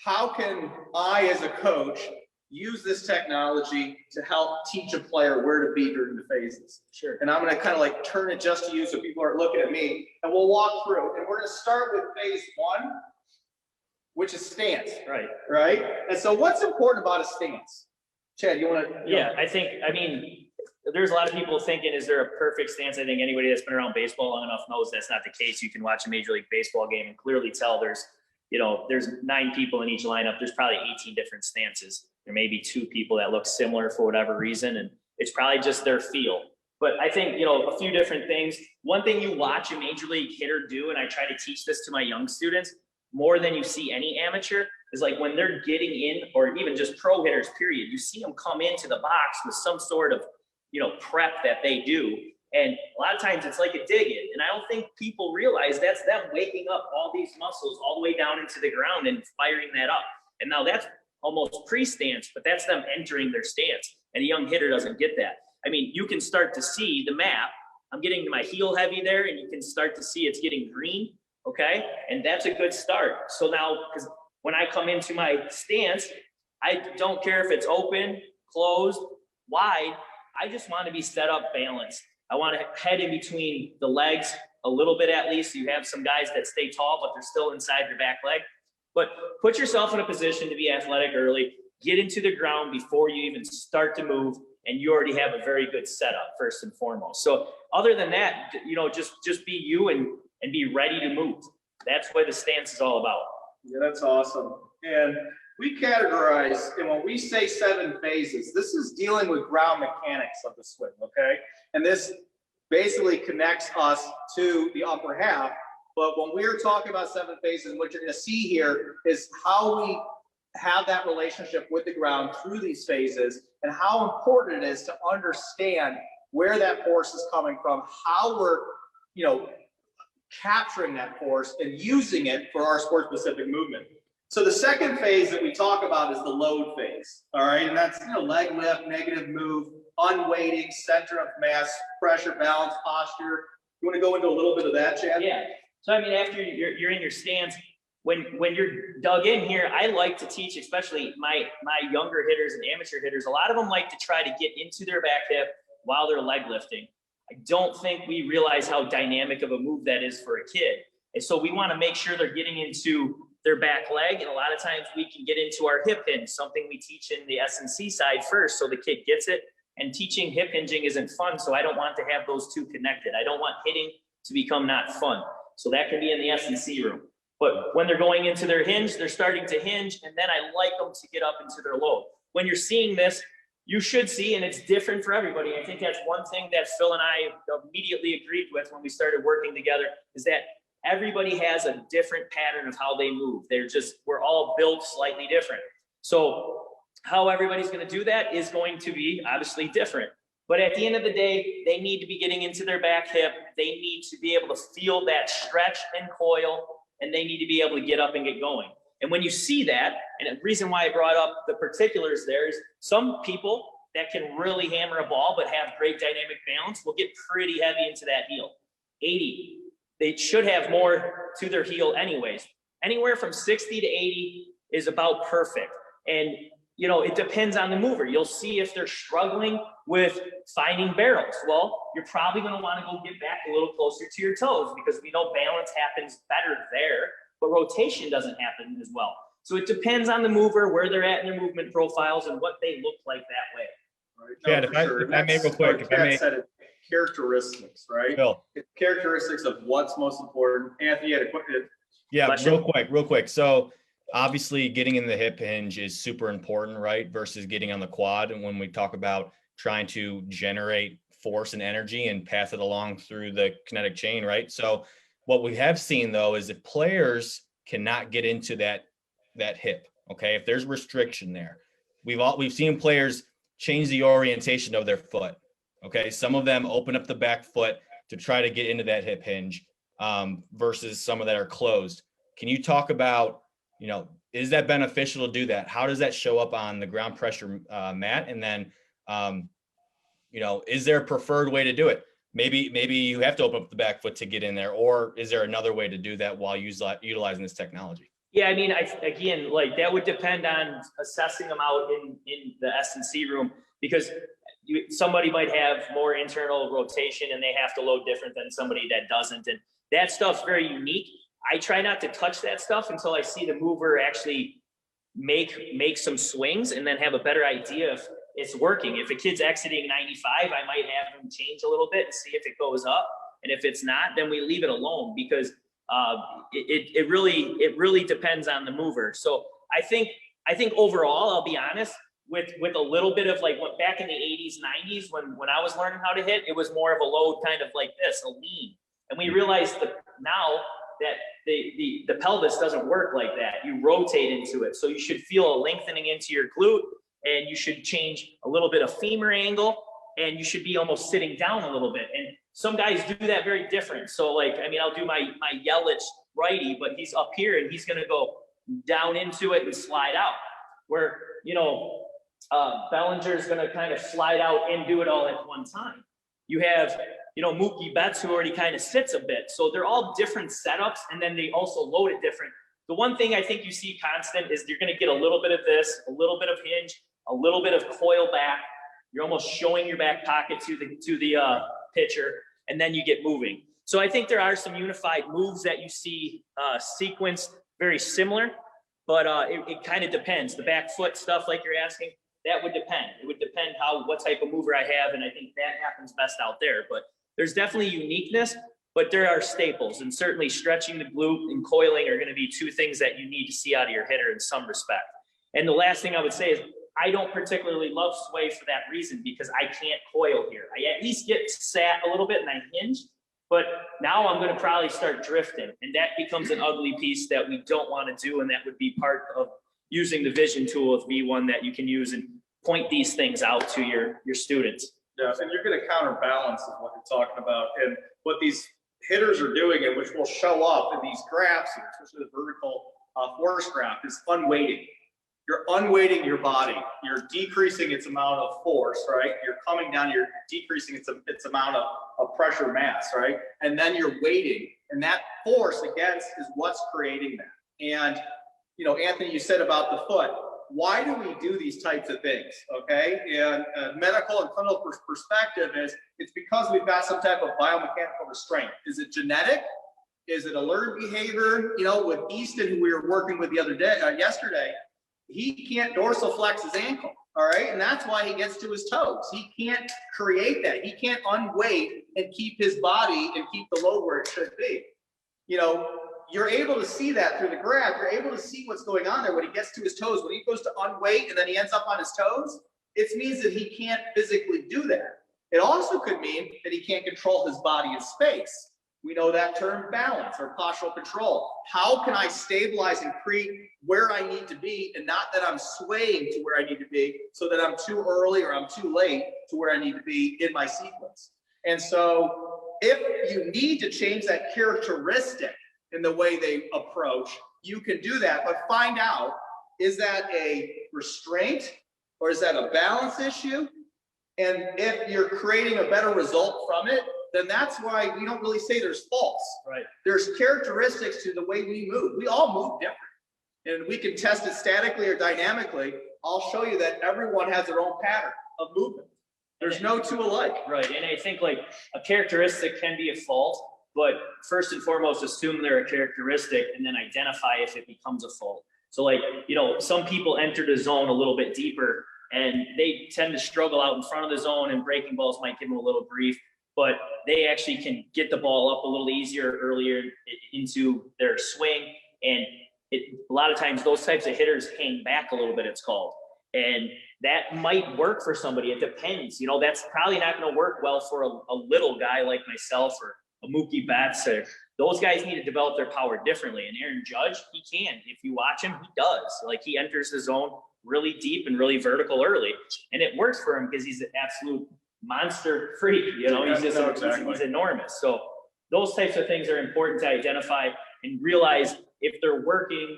How can I, as a coach, use this technology to help teach a player where to be during the phases? Sure. And I'm going to kind of like turn it just to you so people aren't looking at me, and we'll walk through. And we're going to start with phase one, which is stance. Right? And so what's important about a stance? Chad, you want to? Yeah, I mean, there's a lot of people thinking, is there a perfect stance? I think anybody that's been around baseball long enough knows that's not the case. You can watch a Major League Baseball game and clearly tell there's 9 people in each lineup. There's probably 18 different stances. There may be 2 people that look similar for whatever reason, and it's probably just their feel. But I think, a few different things. One thing you watch a Major League hitter do, and I try to teach this to my young students, more than you see any amateur, is like when they're getting in, or even just pro hitters, period, you see them come into the box with some sort of, prep that they do. And a lot of times it's like a dig-in. And I don't think people realize that's them waking up all these muscles all the way down into the ground and firing that up. And now that's almost pre-stance, but that's them entering their stance. And a young hitter doesn't get that. I mean, you can start to see the map. I'm getting my heel heavy there, and you can start to see it's getting green, okay? And that's a good start. So now, because when I come into my stance, I don't care if it's open, closed, wide. I just want to be set up balanced. I want to head in between the legs a little bit at least. You have some guys that stay tall, but they're still inside your back leg. But put yourself in a position to be athletic early. Get into the ground before you even start to move, and you already have a very good setup first and foremost. So other than that, just be you and be ready to move. That's what the stance is all about. Yeah, that's awesome. And we categorize, and when we say 7 phases, this is dealing with ground mechanics of the swing, okay? And this basically connects us to the upper half. But when we're talking about 7 phases, what you're going to see here is how we have that relationship with the ground through these phases, and how important it is to understand where that force is coming from, how we're, capturing that force and using it for our sport-specific movement. So the second phase that we talk about is the load phase, all right? And that's, leg lift, negative move, unweighting, center of mass, pressure, balance, posture. You want to go into a little bit of that, Chad? Yeah. So, I mean, after you're in your stance, when you're dug in here, I like to teach, especially my younger hitters and amateur hitters, a lot of them like to try to get into their back hip while they're leg lifting. I don't think we realize how dynamic of a move that is for a kid. And so we want to make sure they're getting into their back leg. And a lot of times we can get into our hip hinge, something we teach in the S&C side first, so the kid gets it. And teaching hip hinging isn't fun, so I don't want to have those two connected. I don't want hitting to become not fun. So that can be in the S&C room. But when they're going into their hinge, they're starting to hinge, and then I like them to get up into their load. When you're seeing this, you should see, and it's different for everybody. I think that's one thing that Phil and I immediately agreed with when we started working together, is that everybody has a different pattern of how they move. We're all built slightly different. So how everybody's going to do that is going to be obviously different. But at the end of the day, they need to be getting into their back hip. They need to be able to feel that stretch and coil, and they need to be able to get up and get going. And when you see that, and the reason why I brought up the particulars there is some people that can really hammer a ball but have great dynamic balance will get pretty heavy into that heel. 80. They should have more to their heel anyways. Anywhere from 60 to 80 is about perfect. And it depends on the mover. You'll see if they're struggling with finding barrels. Well, you're probably going to want to go get back a little closer to your toes, because we know balance happens better there, but rotation doesn't happen as well. So it depends on the mover, where they're at in their movement profiles, and what they look like that way. Right. Chad, if I may real quick, characteristics, right? Phil. It's characteristics of what's most important. Anthony, you had a quick. Yeah, real quick. So obviously getting in the hip hinge is super important, right? Versus getting on the quad. And when we talk about trying to generate force and energy and pass it along through the kinetic chain, right? So what we have seen though is if players cannot get into that hip, Okay. If there's restriction there, we've seen players change the orientation of their foot. Okay. Some of them open up the back foot to try to get into that hip hinge versus some of that are closed. Can you talk about, is that beneficial to do that? How does that show up on the ground pressure mat? And then, is there a preferred way to do it? Maybe you have to open up the back foot to get in there, or is there another way to do that while utilizing this technology? Yeah, I mean, again, like that would depend on assessing them out in the S&C room, because somebody might have more internal rotation and they have to load different than somebody that doesn't. And that stuff's very unique. I try not to touch that stuff until I see the mover actually make some swings and then have a better idea if it's working. If a kid's exiting 95, I might have them change a little bit and see if it goes up. And if it's not, then we leave it alone, because it really depends on the mover. So I think overall, I'll be honest, with a little bit of like what back in the 80s, 90s, when I was learning how to hit, it was more of a load kind of like this, a lean. And we realized that now that the pelvis doesn't work like that. You rotate into it. So you should feel a lengthening into your glute, and you should change a little bit of femur angle, and you should be almost sitting down a little bit. And some guys do that very different. So like, I mean, I'll do my Yelich righty, but he's up here and he's going to go down into it and slide out, where, Bellinger's going to kind of slide out and do it all at one time. You have, Mookie Betts, who already kind of sits a bit. So they're all different setups, and then they also load it different. The one thing I think you see constant is you're going to get a little bit of this, a little bit of hinge, a little bit of coil back. You're almost showing your back pocket to the pitcher, and then you get moving. So I think there are some unified moves that you see sequenced very similar, but it kind of depends. The back foot stuff, like you're asking, that would depend. It would depend what type of mover I have, and I think that happens best out there. But there's definitely uniqueness, but there are staples, and certainly stretching the glute and coiling are going to be two things that you need to see out of your hitter in some respect. And the last thing I would say is I don't particularly love sway for that reason, because I can't coil here. I at least get sat a little bit and I hinge, but now I'm going to probably start drifting, and that becomes an ugly piece that we don't want to do, and that would be part of using the vision tool of V1 that you can use and point these things out to your students. Yeah, and you're going to counterbalance is what you're talking about. And what these hitters are doing, and which will show up in these graphs, especially the vertical force graph, is unweighting. You're unweighting your body. You're decreasing its amount of force, right? You're coming down, you're decreasing its amount of pressure mass, right? And then you're weighting. And that force against is what's creating that. And, Anthony, you said about the foot. Why do we do these types of things, okay? And medical and clinical perspective is it's because we've got some type of biomechanical restraint. Is it genetic? Is it a learned behavior? With Easton, who we were working with yesterday, he can't dorsal flex his ankle, all right? And that's why he gets to his toes. He can't create that. He can't unweight and keep his body and keep the load where it should be. You're able to see that through the graph. You're able to see what's going on there when he gets to his toes. When he goes to unweight and then he ends up on his toes, it means that he can't physically do that. It also could mean that he can't control his body in space. We know that term balance or postural control. How can I stabilize and create where I need to be, and not that I'm swaying to where I need to be so that I'm too early or I'm too late to where I need to be in my sequence. And so if you need to change that characteristic in the way they approach, you can do that, but find out, is that a restraint or is that a balance issue? And if you're creating a better result from it, then that's why we don't really say there's faults. Right. There's characteristics to the way we move. We all move different, and we can test it statically or dynamically. I'll show you that everyone has their own pattern of movement. There's no two alike. Right, and I think like a characteristic can be a fault, but first and foremost, assume they're a characteristic and then identify if it becomes a fault. So like, some people enter the zone a little bit deeper and they tend to struggle out in front of the zone, and breaking balls might give them a little grief, but they actually can get the ball up a little easier earlier into their swing. And a lot of times those types of hitters hang back a little bit, it's called. And that might work for somebody. It depends. That's probably not going to work well for a little guy like myself or a Mookie Betts, or those guys need to develop their power differently. And Aaron Judge, he can. If you watch him, he does. Like, he enters the zone really deep and really vertical early, and it works for him because he's an absolute monster freak. You know, he's just he's enormous. So those types of things are important to identify and realize. If they're working,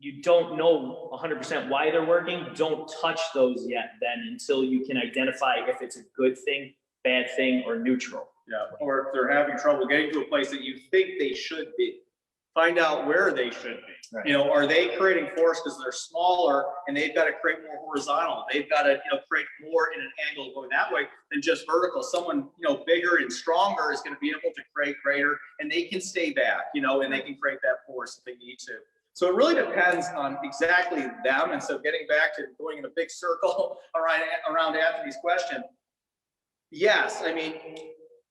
you don't know 100% why they're working. Don't touch those yet then until you can identify if it's a good thing, bad thing, or neutral. Yeah, or if they're having trouble getting to a place that you think they should be, find out where they should be. Right. You know, are they creating force because they're smaller and they've got to create more horizontal? They've got to, create more in an angle going that way than just vertical. Someone, bigger and stronger is going to be able to create greater, and they can stay back, and they can create that force if they need to. So it really depends on exactly them. And so getting back to going in a big circle around Anthony's question, yes, I mean,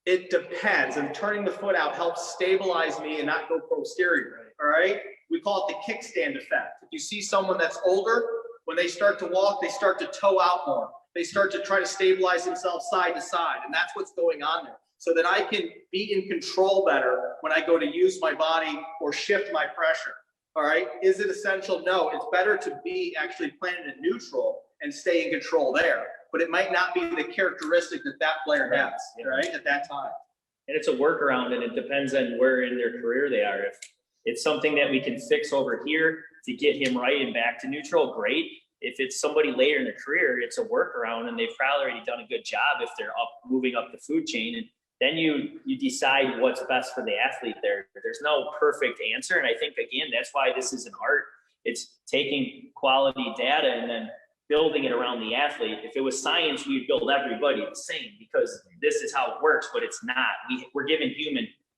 it depends. And turning the foot out helps stabilize me and not go posterior. All right. We call it the kickstand effect. If you see someone that's older, when they start to walk, they start to toe out more. They start to try to stabilize themselves side to side. And that's what's going on there. So that I can be in control better when I go to use my body or shift my pressure. All right. Is it essential? No, it's better to be actually planted in neutral and stay in control there. But it might not be the characteristic that player has, right, at that time. And it's a workaround, and it depends on where in their career they are. If it's something that we can fix over here to get him right and back to neutral, great. If it's somebody later in their career, it's a workaround, and they've probably already done a good job if they're moving up the food chain. And then you decide what's best for the athlete there. There's no perfect answer. And I think, again, that's why this is an art. It's taking quality data and then building it around the athlete. If it was science, we'd build everybody the same because this is how it works, but it's not. We're given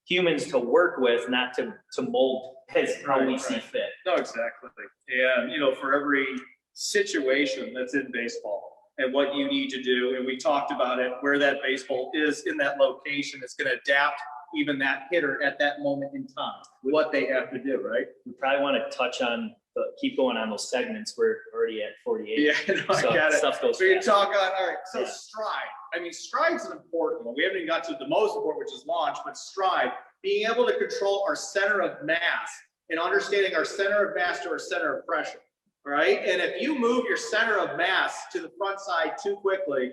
humans to work with, not to mold as how we see fit. No, exactly. And, for every situation that's in baseball and what you need to do, and we talked about it, where that baseball is in that location, it's going to adapt even that hitter at that moment in time, what they have to do, right? We probably want to touch on keep going on those segments. We're already at 48. Yeah, no, so I got it. Stuff goes we fast. talk on, all right, so stride. I mean, stride's an important one. We haven't even got to the most important, which is launch, but stride, being able to control our center of mass and understanding our center of mass to our center of pressure, right? And if you move your center of mass to the front side too quickly,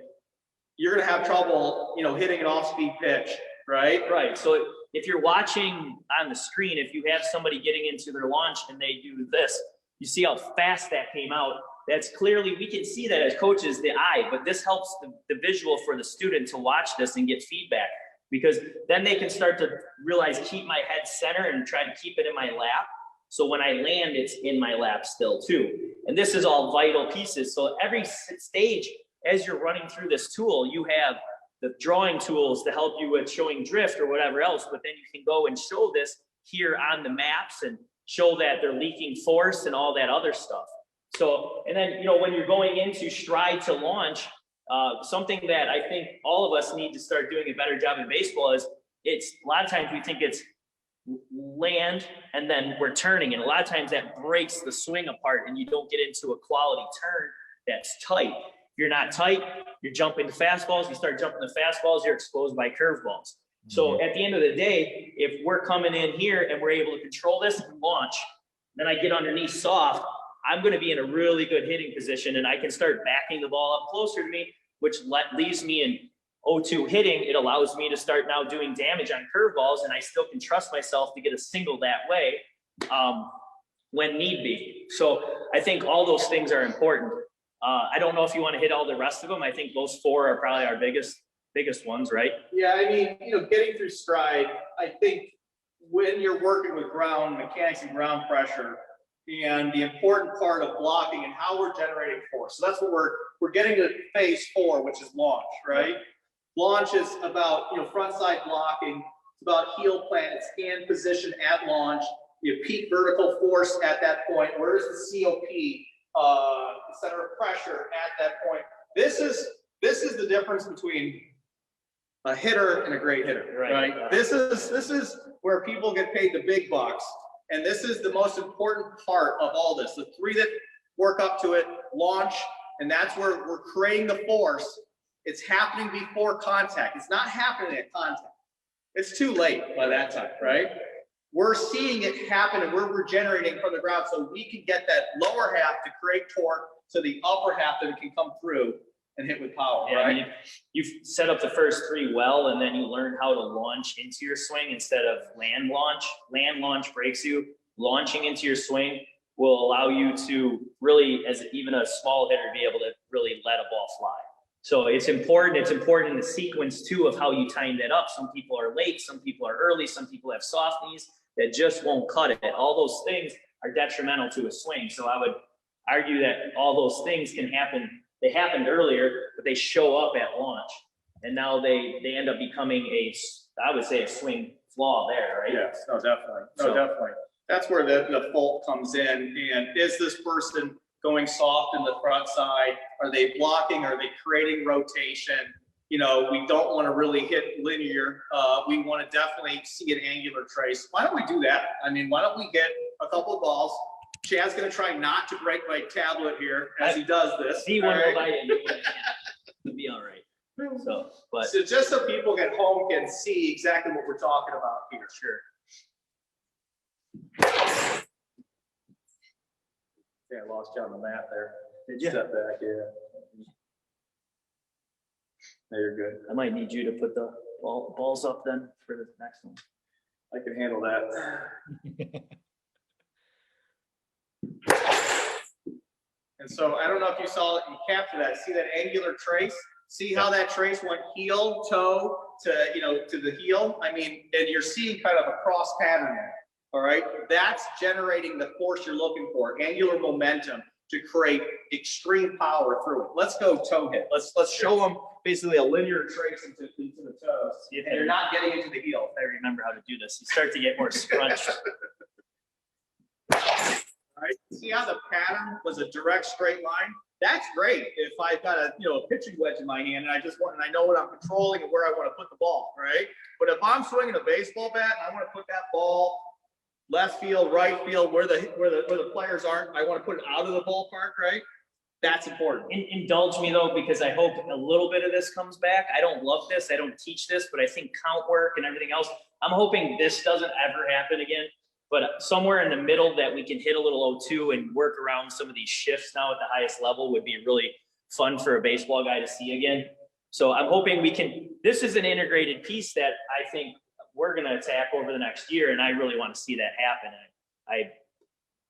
you're going to have trouble, hitting an off-speed pitch, right? Right. So if you're watching on the screen, if you have somebody getting into their launch and they do this, you see how fast that came out. That's clearly, we can see that as coaches, the eye, but this helps the visual for the student to watch this and get feedback, because then they can start to realize, keep my head center and try to keep it in my lap. So when I land, it's in my lap still too. And this is all vital pieces. So every stage, as you're running through this tool, you have the drawing tools to help you with showing drift or whatever else, but then you can go and show this here on the maps and show that they're leaking force and all that other stuff. So, and then, when you're going into stride to launch, something that I think all of us need to start doing a better job in baseball is, it's a lot of times we think it's land and then we're turning, and a lot of times that breaks the swing apart and you don't get into a quality turn that's tight. If you're not tight, you're jumping to fastballs. You start jumping to fastballs, you're exposed by curveballs. So at the end of the day, if we're coming in here and we're able to control this and launch, then I get underneath soft, I'm going to be in a really good hitting position, and I can start backing the ball up closer to me, which leaves me in 0-2 hitting. It allows me to start now doing damage on curveballs, and I still can trust myself to get a single that way when need be. So I think all those things are important. I don't know if you want to hit all the rest of them. I think those four are probably our biggest ones, right? Yeah, I mean, getting through stride, I think when you're working with ground mechanics and ground pressure, and the important part of blocking and how we're generating force. So that's what we're getting to phase 4, which is launch, right? Launch is about, front side blocking. It's about heel plant, it's hand position at launch. You have peak vertical force at that point. Where's the COP, the center of pressure at that point? This is the difference between a hitter and a great hitter, right? This is where people get paid the big bucks. And this is the most important part of all this. The 3 that work up to it, launch, and that's where we're creating the force. It's happening before contact. It's not happening at contact. it's too late by that time, right? We're seeing it happen and we're regenerating from the ground so we can get that lower half to create torque so the upper half that can come through and hit with power, Yeah, right? I mean, you've set up the first three well, and then you learn how to launch into your swing instead of land launch. Land launch breaks you. Launching into your swing will allow you to really, as even a small hitter, be able to really let a ball fly. So it's important. It's important in the sequence too of how you time that up. Some people are late, some people are early, some people have soft knees that just won't cut it. All those things are detrimental to a swing. So I would argue that all those things can happen. They happened earlier, but they show up at launch, and now they end up becoming I would say a swing flaw there, right? Yes, no, definitely. No, definitely. That's where the fault comes in. And is this person going soft in the front side? Are they blocking? Are they creating rotation? You know, we don't want to really hit linear. We want to definitely see an angular trace. Why don't we do that? I mean, why don't we get a couple of balls? Chad's going to try not to break my tablet here as he does this. See one will bite you. It'll be all right. So just so people at home can see exactly what we're talking about here. Sure. Yeah, I lost you on the map there. Did you? Step back, yeah. There, you're good. I might need you to put the balls up then for the next one. I can handle that. And so I don't know if you saw it, you captured that. See that angular trace? See how that trace went heel, toe to, you know, to the heel? I mean, and you're seeing kind of a cross pattern there. All right. That's generating the force you're looking for, angular momentum to create extreme power through it. Let's go toe hit. Let's show them basically a linear trace into the toes. And you're not getting into the heel. I remember how to do this. You start to get more scrunched. All right. See how the pattern was a direct straight line? That's great if I've got a pitching wedge in my hand and I know what I'm controlling and where I want to put the ball, right? But if I'm swinging a baseball bat and I want to put that ball left field, right field, where the players aren't, I want to put it out of the ballpark, right? That's important. Indulge me though, because I hope a little bit of this comes back. I don't love this. I don't teach this, but I think count work and everything else, I'm hoping this doesn't ever happen again. But somewhere in the middle that we can hit a little 0-2 and work around some of these shifts now at the highest level would be really fun for a baseball guy to see again. So I'm hoping we can, this is an integrated piece that I think we're going to attack over the next year. And I really want to see that happen.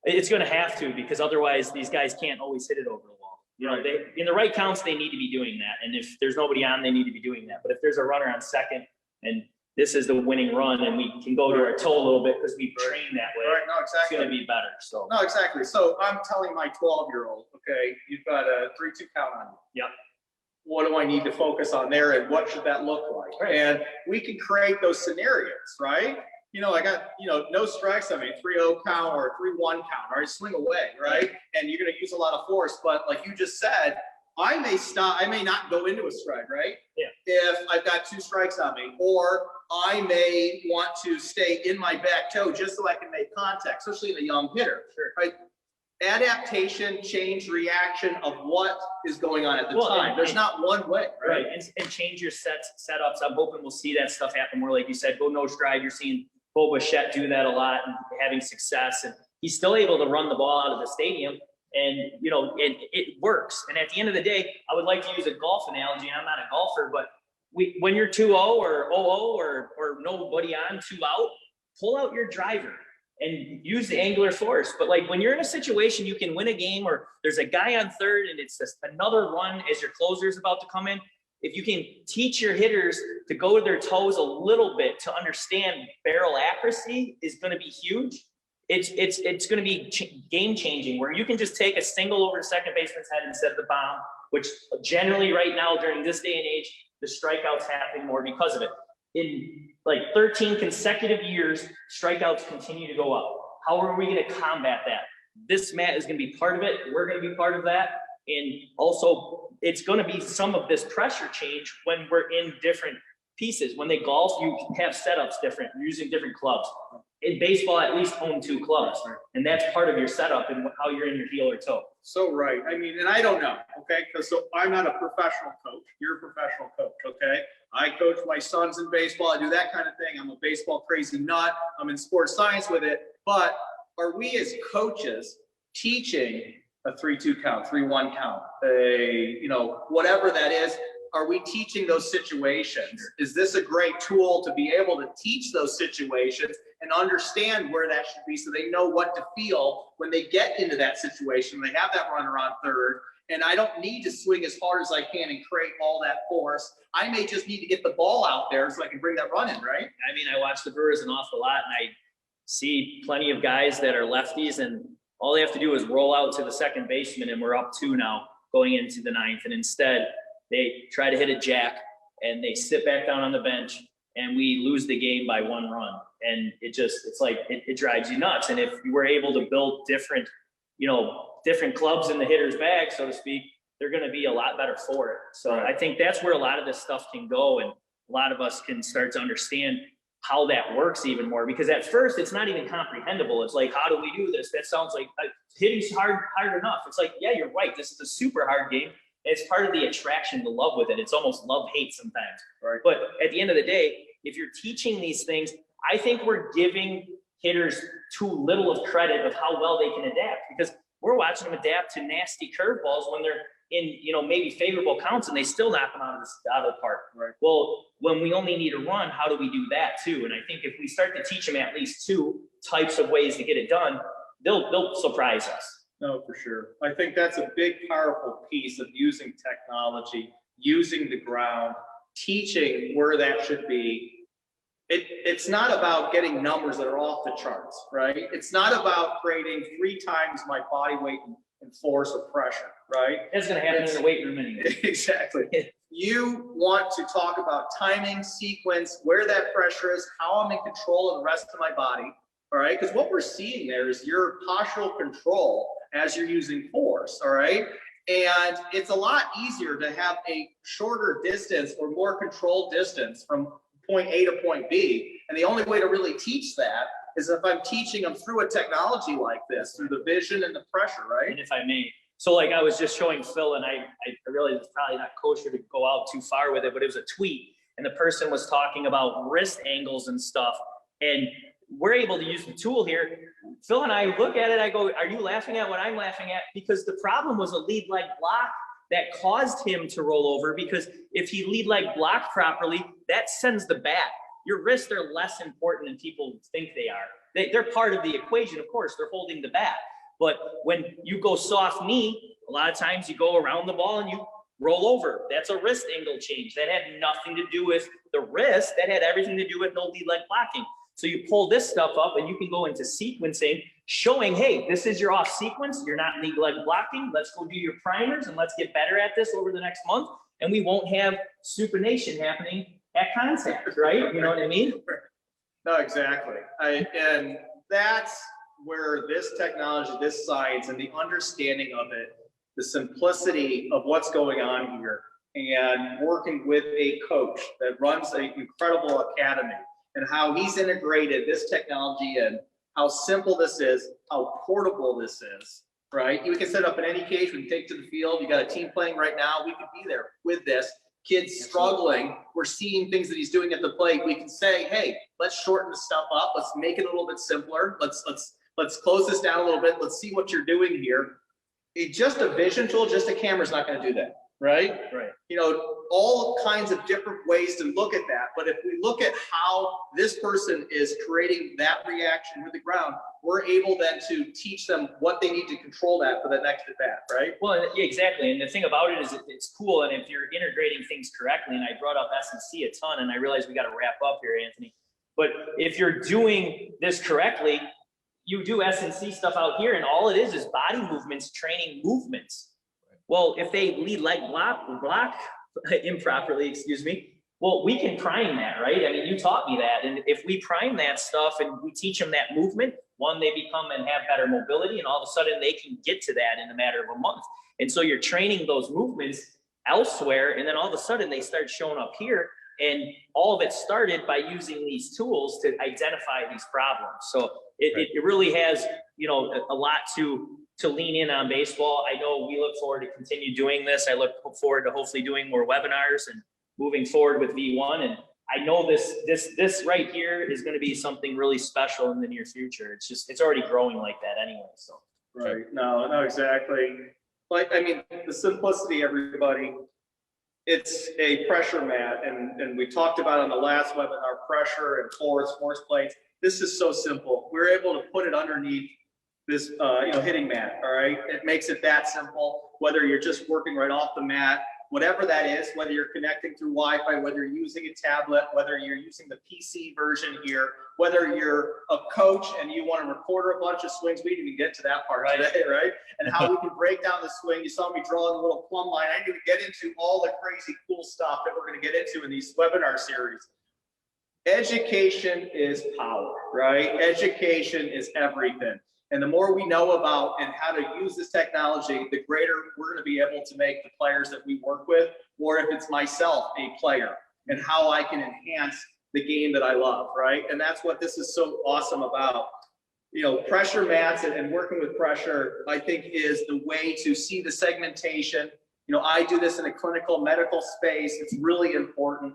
It's going to have to, because otherwise these guys can't always hit it over the wall. You know, they, in the right counts, they need to be doing that. And if there's nobody on, they need to be doing that. But if there's a runner on second and this is the winning run and we can go to our toe a little bit because we've trained that way. Right, no, exactly. It's going to be better. So no, exactly. So I'm telling my 12-year-old, okay, you've got a 3-2 count on you. Yep. What do I need to focus on there and what should that look like? Right. And we can create those scenarios, right? You know, I got, no strikes. I mean, 3-0 count or 3-1 count, all right, swing away, right? And you're going to use a lot of force, but like you just said, I may not go into a strike, right? Yeah. If I've got 2 strikes on me, or I may want to stay in my back toe just so I can make contact, especially in a young hitter, right? Adaptation, change, reaction of what is going on at the time. There's not one way, right? And change your setups. I'm hoping we'll see that stuff happen more. Like you said, go no stride. You're seeing Bo Bichette do that a lot and having success. And he's still able to run the ball out of the stadium. And, and it works. And at the end of the day, I would like to use a golf analogy. I'm not a golfer, but when you're 2-0 or 0-0 or nobody on, 2 out, pull out your driver and use the angular force. But like when you're in a situation, you can win a game or there's a guy on third and it's just another run as your closer is about to come in. If you can teach your hitters to go to their toes a little bit to understand barrel accuracy is going to be huge. It's going to be game changing where you can just take a single over the second baseman's head instead of the bomb, which generally right now during this day and age, the strikeouts happening more because of it. In like 13 consecutive years, strikeouts continue to go up. How are we going to combat that? This mat is going to be part of it. We're going to be part of that. And also it's going to be some of this pressure change when we're in different pieces. When they golf, you have setups different, you're using different clubs. In baseball, at least own 2 clubs. And that's part of your setup and how you're in your heel or toe. So right. I mean, and I don't know, okay? Because so I'm not a professional coach. You're a professional coach, okay? I coach my sons in baseball. I do that kind of thing. I'm a baseball crazy nut. I'm in sports science with it. But are we as coaches teaching a 3-2 count, 3-1 count, whatever that is? Are we teaching those situations? Is this a great tool to be able to teach those situations and understand where that should be so they know what to feel when they get into that situation? They have that runner on third, and I don't need to swing as hard as I can and create all that force. I may just need to get the ball out there so I can bring that run in, right? I mean, I watch the Brewers an awful lot, and I see plenty of guys that are lefties, and all they have to do is roll out to the second baseman, and we're up 2 now going into the 9th, and instead they try to hit a jack and they sit back down on the bench and we lose the game by 1 run. And it's like, it drives you nuts. And if you were able to build different clubs in the hitter's bag, so to speak, they're going to be a lot better for it. So I think that's where a lot of this stuff can go. And a lot of us can start to understand how that works even more, because at first it's not even comprehensible. It's like, how do we do this? That sounds like hitting's hard enough. It's like, yeah, you're right. This is a super hard game. It's part of the attraction, the love with it. It's almost love-hate sometimes. Right. But at the end of the day, if you're teaching these things, I think we're giving hitters too little of credit of how well they can adapt, because we're watching them adapt to nasty curveballs when they're in, maybe favorable counts, and they still knock them out of the park. Right. Well, when we only need a run, how do we do that too? And I think if we start to teach them at least 2 types of ways to get it done, they'll surprise us. No, for sure. I think that's a big, powerful piece of using technology, using the ground, teaching where that should be. It's not about getting numbers that are off the charts, right? It's not about creating 3 times my body weight and force or pressure, right? It's going to happen in the weight room anyway. Exactly. You want to talk about timing, sequence, where that pressure is, how I'm in control of the rest of my body, all right? Because what we're seeing there is your postural control as you're using force, all right? And it's a lot easier to have a shorter distance or more controlled distance from point A to point B. And the only way to really teach that is if I'm teaching them through a technology like this, through the vision and the pressure, right? And if I may, so like I was just showing Phil, and I realized it's probably not kosher to go out too far with it, but it was a tweet, and the person was talking about wrist angles and stuff. And we're able to use the tool here. Phil and I look at it, I go, are you laughing at what I'm laughing at? Because the problem was a lead leg block that caused him to roll over, because if he lead leg blocked properly, that sends the bat. Your wrists are less important than people think they are. They're part of the equation, of course, they're holding the bat. But when you go soft knee, a lot of times you go around the ball and you roll over. That's a wrist angle change. That had nothing to do with the wrist. That had everything to do with no lead leg blocking. So you pull this stuff up and you can go into sequencing, showing, hey, this is your off sequence. You're not lead leg blocking. Let's go do your primers and let's get better at this over the next month. And we won't have supination happening at contact, right? You know what I mean? No, exactly. And that's where this technology, this science, and the understanding of it, the simplicity of what's going on here, and working with a coach that runs an incredible academy, and how he's integrated this technology in, how simple this is, how portable this is, right? You can set up in any cage, we can take to the field. You got a team playing right now, we could be there with this. Kids struggling, we're seeing things that he's doing at the plate. We can say, hey, let's shorten the stuff up. Let's make it a little bit simpler. Let's close this down a little bit. Let's see what you're doing here. Just a vision tool, just a camera is not going to do that, right? Right. You know, all kinds of different ways to look at that. But if we look at how this person is creating that reaction with the ground, we're able then to teach them what they need to control that for the next at bat, right? Well, yeah, exactly. And the thing about it is it's cool. And if you're integrating things correctly, and I brought up S&C a ton, and I realize we got to wrap up here, Anthony. But if you're doing this correctly, you do S&C stuff out here, and all it is body movements, training movements. Well, if they lead leg block improperly, excuse me, well, we can prime that, right? I mean, you taught me that. And if we prime that stuff and we teach them that movement, one, they become and have better mobility, and all of a sudden they can get to that in a matter of a month. And so you're training those movements elsewhere, and then all of a sudden they start showing up here. And all of it started by using these tools to identify these problems. So it really has a lot to lean in on baseball. I know we look forward to continue doing this. I look forward to hopefully doing more webinars and moving forward with V1. And I know this right here is going to be something really special in the near future. It's already growing like that anyway. So. Right. No, exactly. Like, I mean, the simplicity, everybody, it's a pressure mat. And we talked about on the last webinar, pressure and force plates. This is so simple. We're able to put it underneath this, hitting mat. All right. It makes it that simple, whether you're just working right off the mat, whatever that is, whether you're connecting through Wi-Fi, whether you're using a tablet, whether you're using the PC version here, whether you're a coach and you want to record a bunch of swings. We didn't even get to that part today, right? And how we can break down the swing. You saw me drawing a little plumb line. I didn't even get into all the crazy cool stuff that we're going to get into in these webinar series. Education is power, right? Education is everything. And the more we know about and how to use this technology, the greater we're going to be able to make the players that we work with, or if it's myself, a player, and how I can enhance the game that I love, right? And that's what this is so awesome about. Pressure mats and working with pressure, I think, is the way to see the segmentation. I do this in a clinical medical space. It's really important.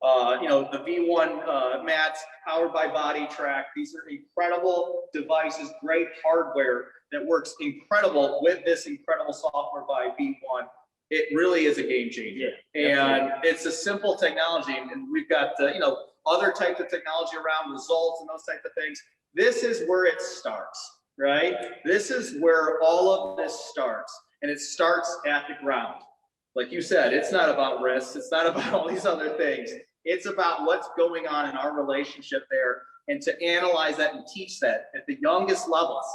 The V1 mats powered by Body Track. These are incredible devices, great hardware that works incredible with this incredible software by V1. It really is a game changer. And it's a simple technology. And we've got, other types of technology around results and those types of things. This is where it starts, right? This is where all of this starts. And it starts at the ground. Like you said, it's not about risks. It's not about all these other things. It's about what's going on in our relationship there, and to analyze that and teach that at the youngest levels.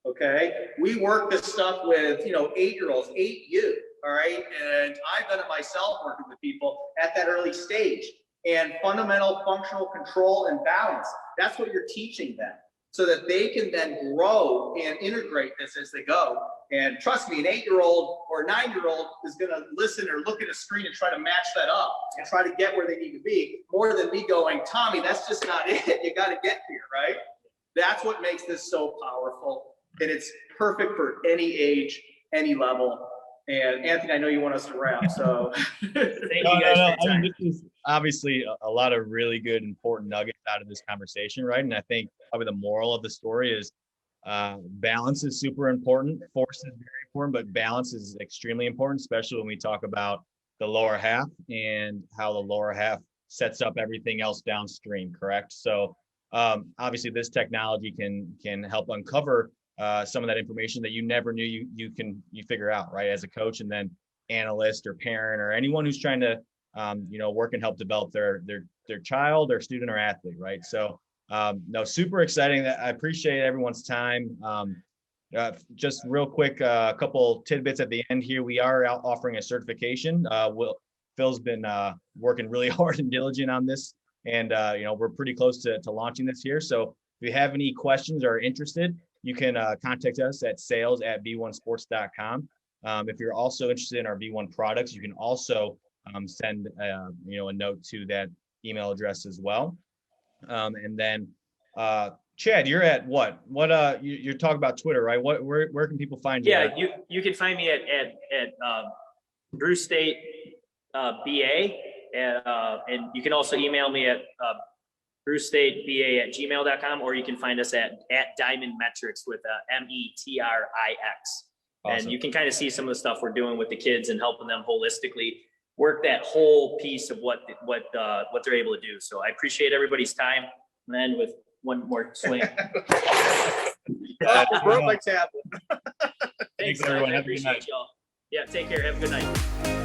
Okay, we work this stuff with 8-year-olds, 8U. All right, and I've done it myself working with people at that early stage. And fundamental functional control and balance. That's what you're teaching them, so that they can then grow and integrate this as they go. And trust me, an 8-year-old or a 9-year-old is going to listen or look at a screen and try to match that up and try to get where they need to be, more than me going, Tommy, that's just not it. You got to get here, right? That's what makes this so powerful. And it's perfect for any age, any level. And Anthony, I know you want us to wrap, so. Thank you guys for your time. This is obviously a lot of really good, important nuggets out of this conversation, right? And I think probably the moral of the story is balance is super important. Force is very important, but balance is extremely important, especially when we talk about the lower half and how the lower half sets up everything else downstream, correct? So obviously this technology can help uncover some of that information that you never knew you figure out, right? As a coach, and then analyst or parent or anyone who's trying to work and help develop their child or student or athlete, right? So no, super exciting. I appreciate everyone's time. Just real quick, a couple tidbits at the end here. We are out offering a certification. Phil's been working really hard and diligent on this, and we're pretty close to launching this here. So if you have any questions or are interested, you can contact us at sales@v1sports.com. If you're also interested in our V1 products, you can also send a note to that email address as well. And then Chad, you're at what you're talking about Twitter, right? Where can people find you? Yeah, you can find me at Bruce State BA, and you can also email me at brucestateba@gmail.com, or you can find us at Diamondmetrics with METRIX. Awesome. And you can kind of see some of the stuff we're doing with the kids and helping them holistically work that whole piece of what they're able to do. So I appreciate everybody's time. And then with one more swing. Broke my tablet. Thanks, everyone. I appreciate y'all. Yeah, take care. Have a good night.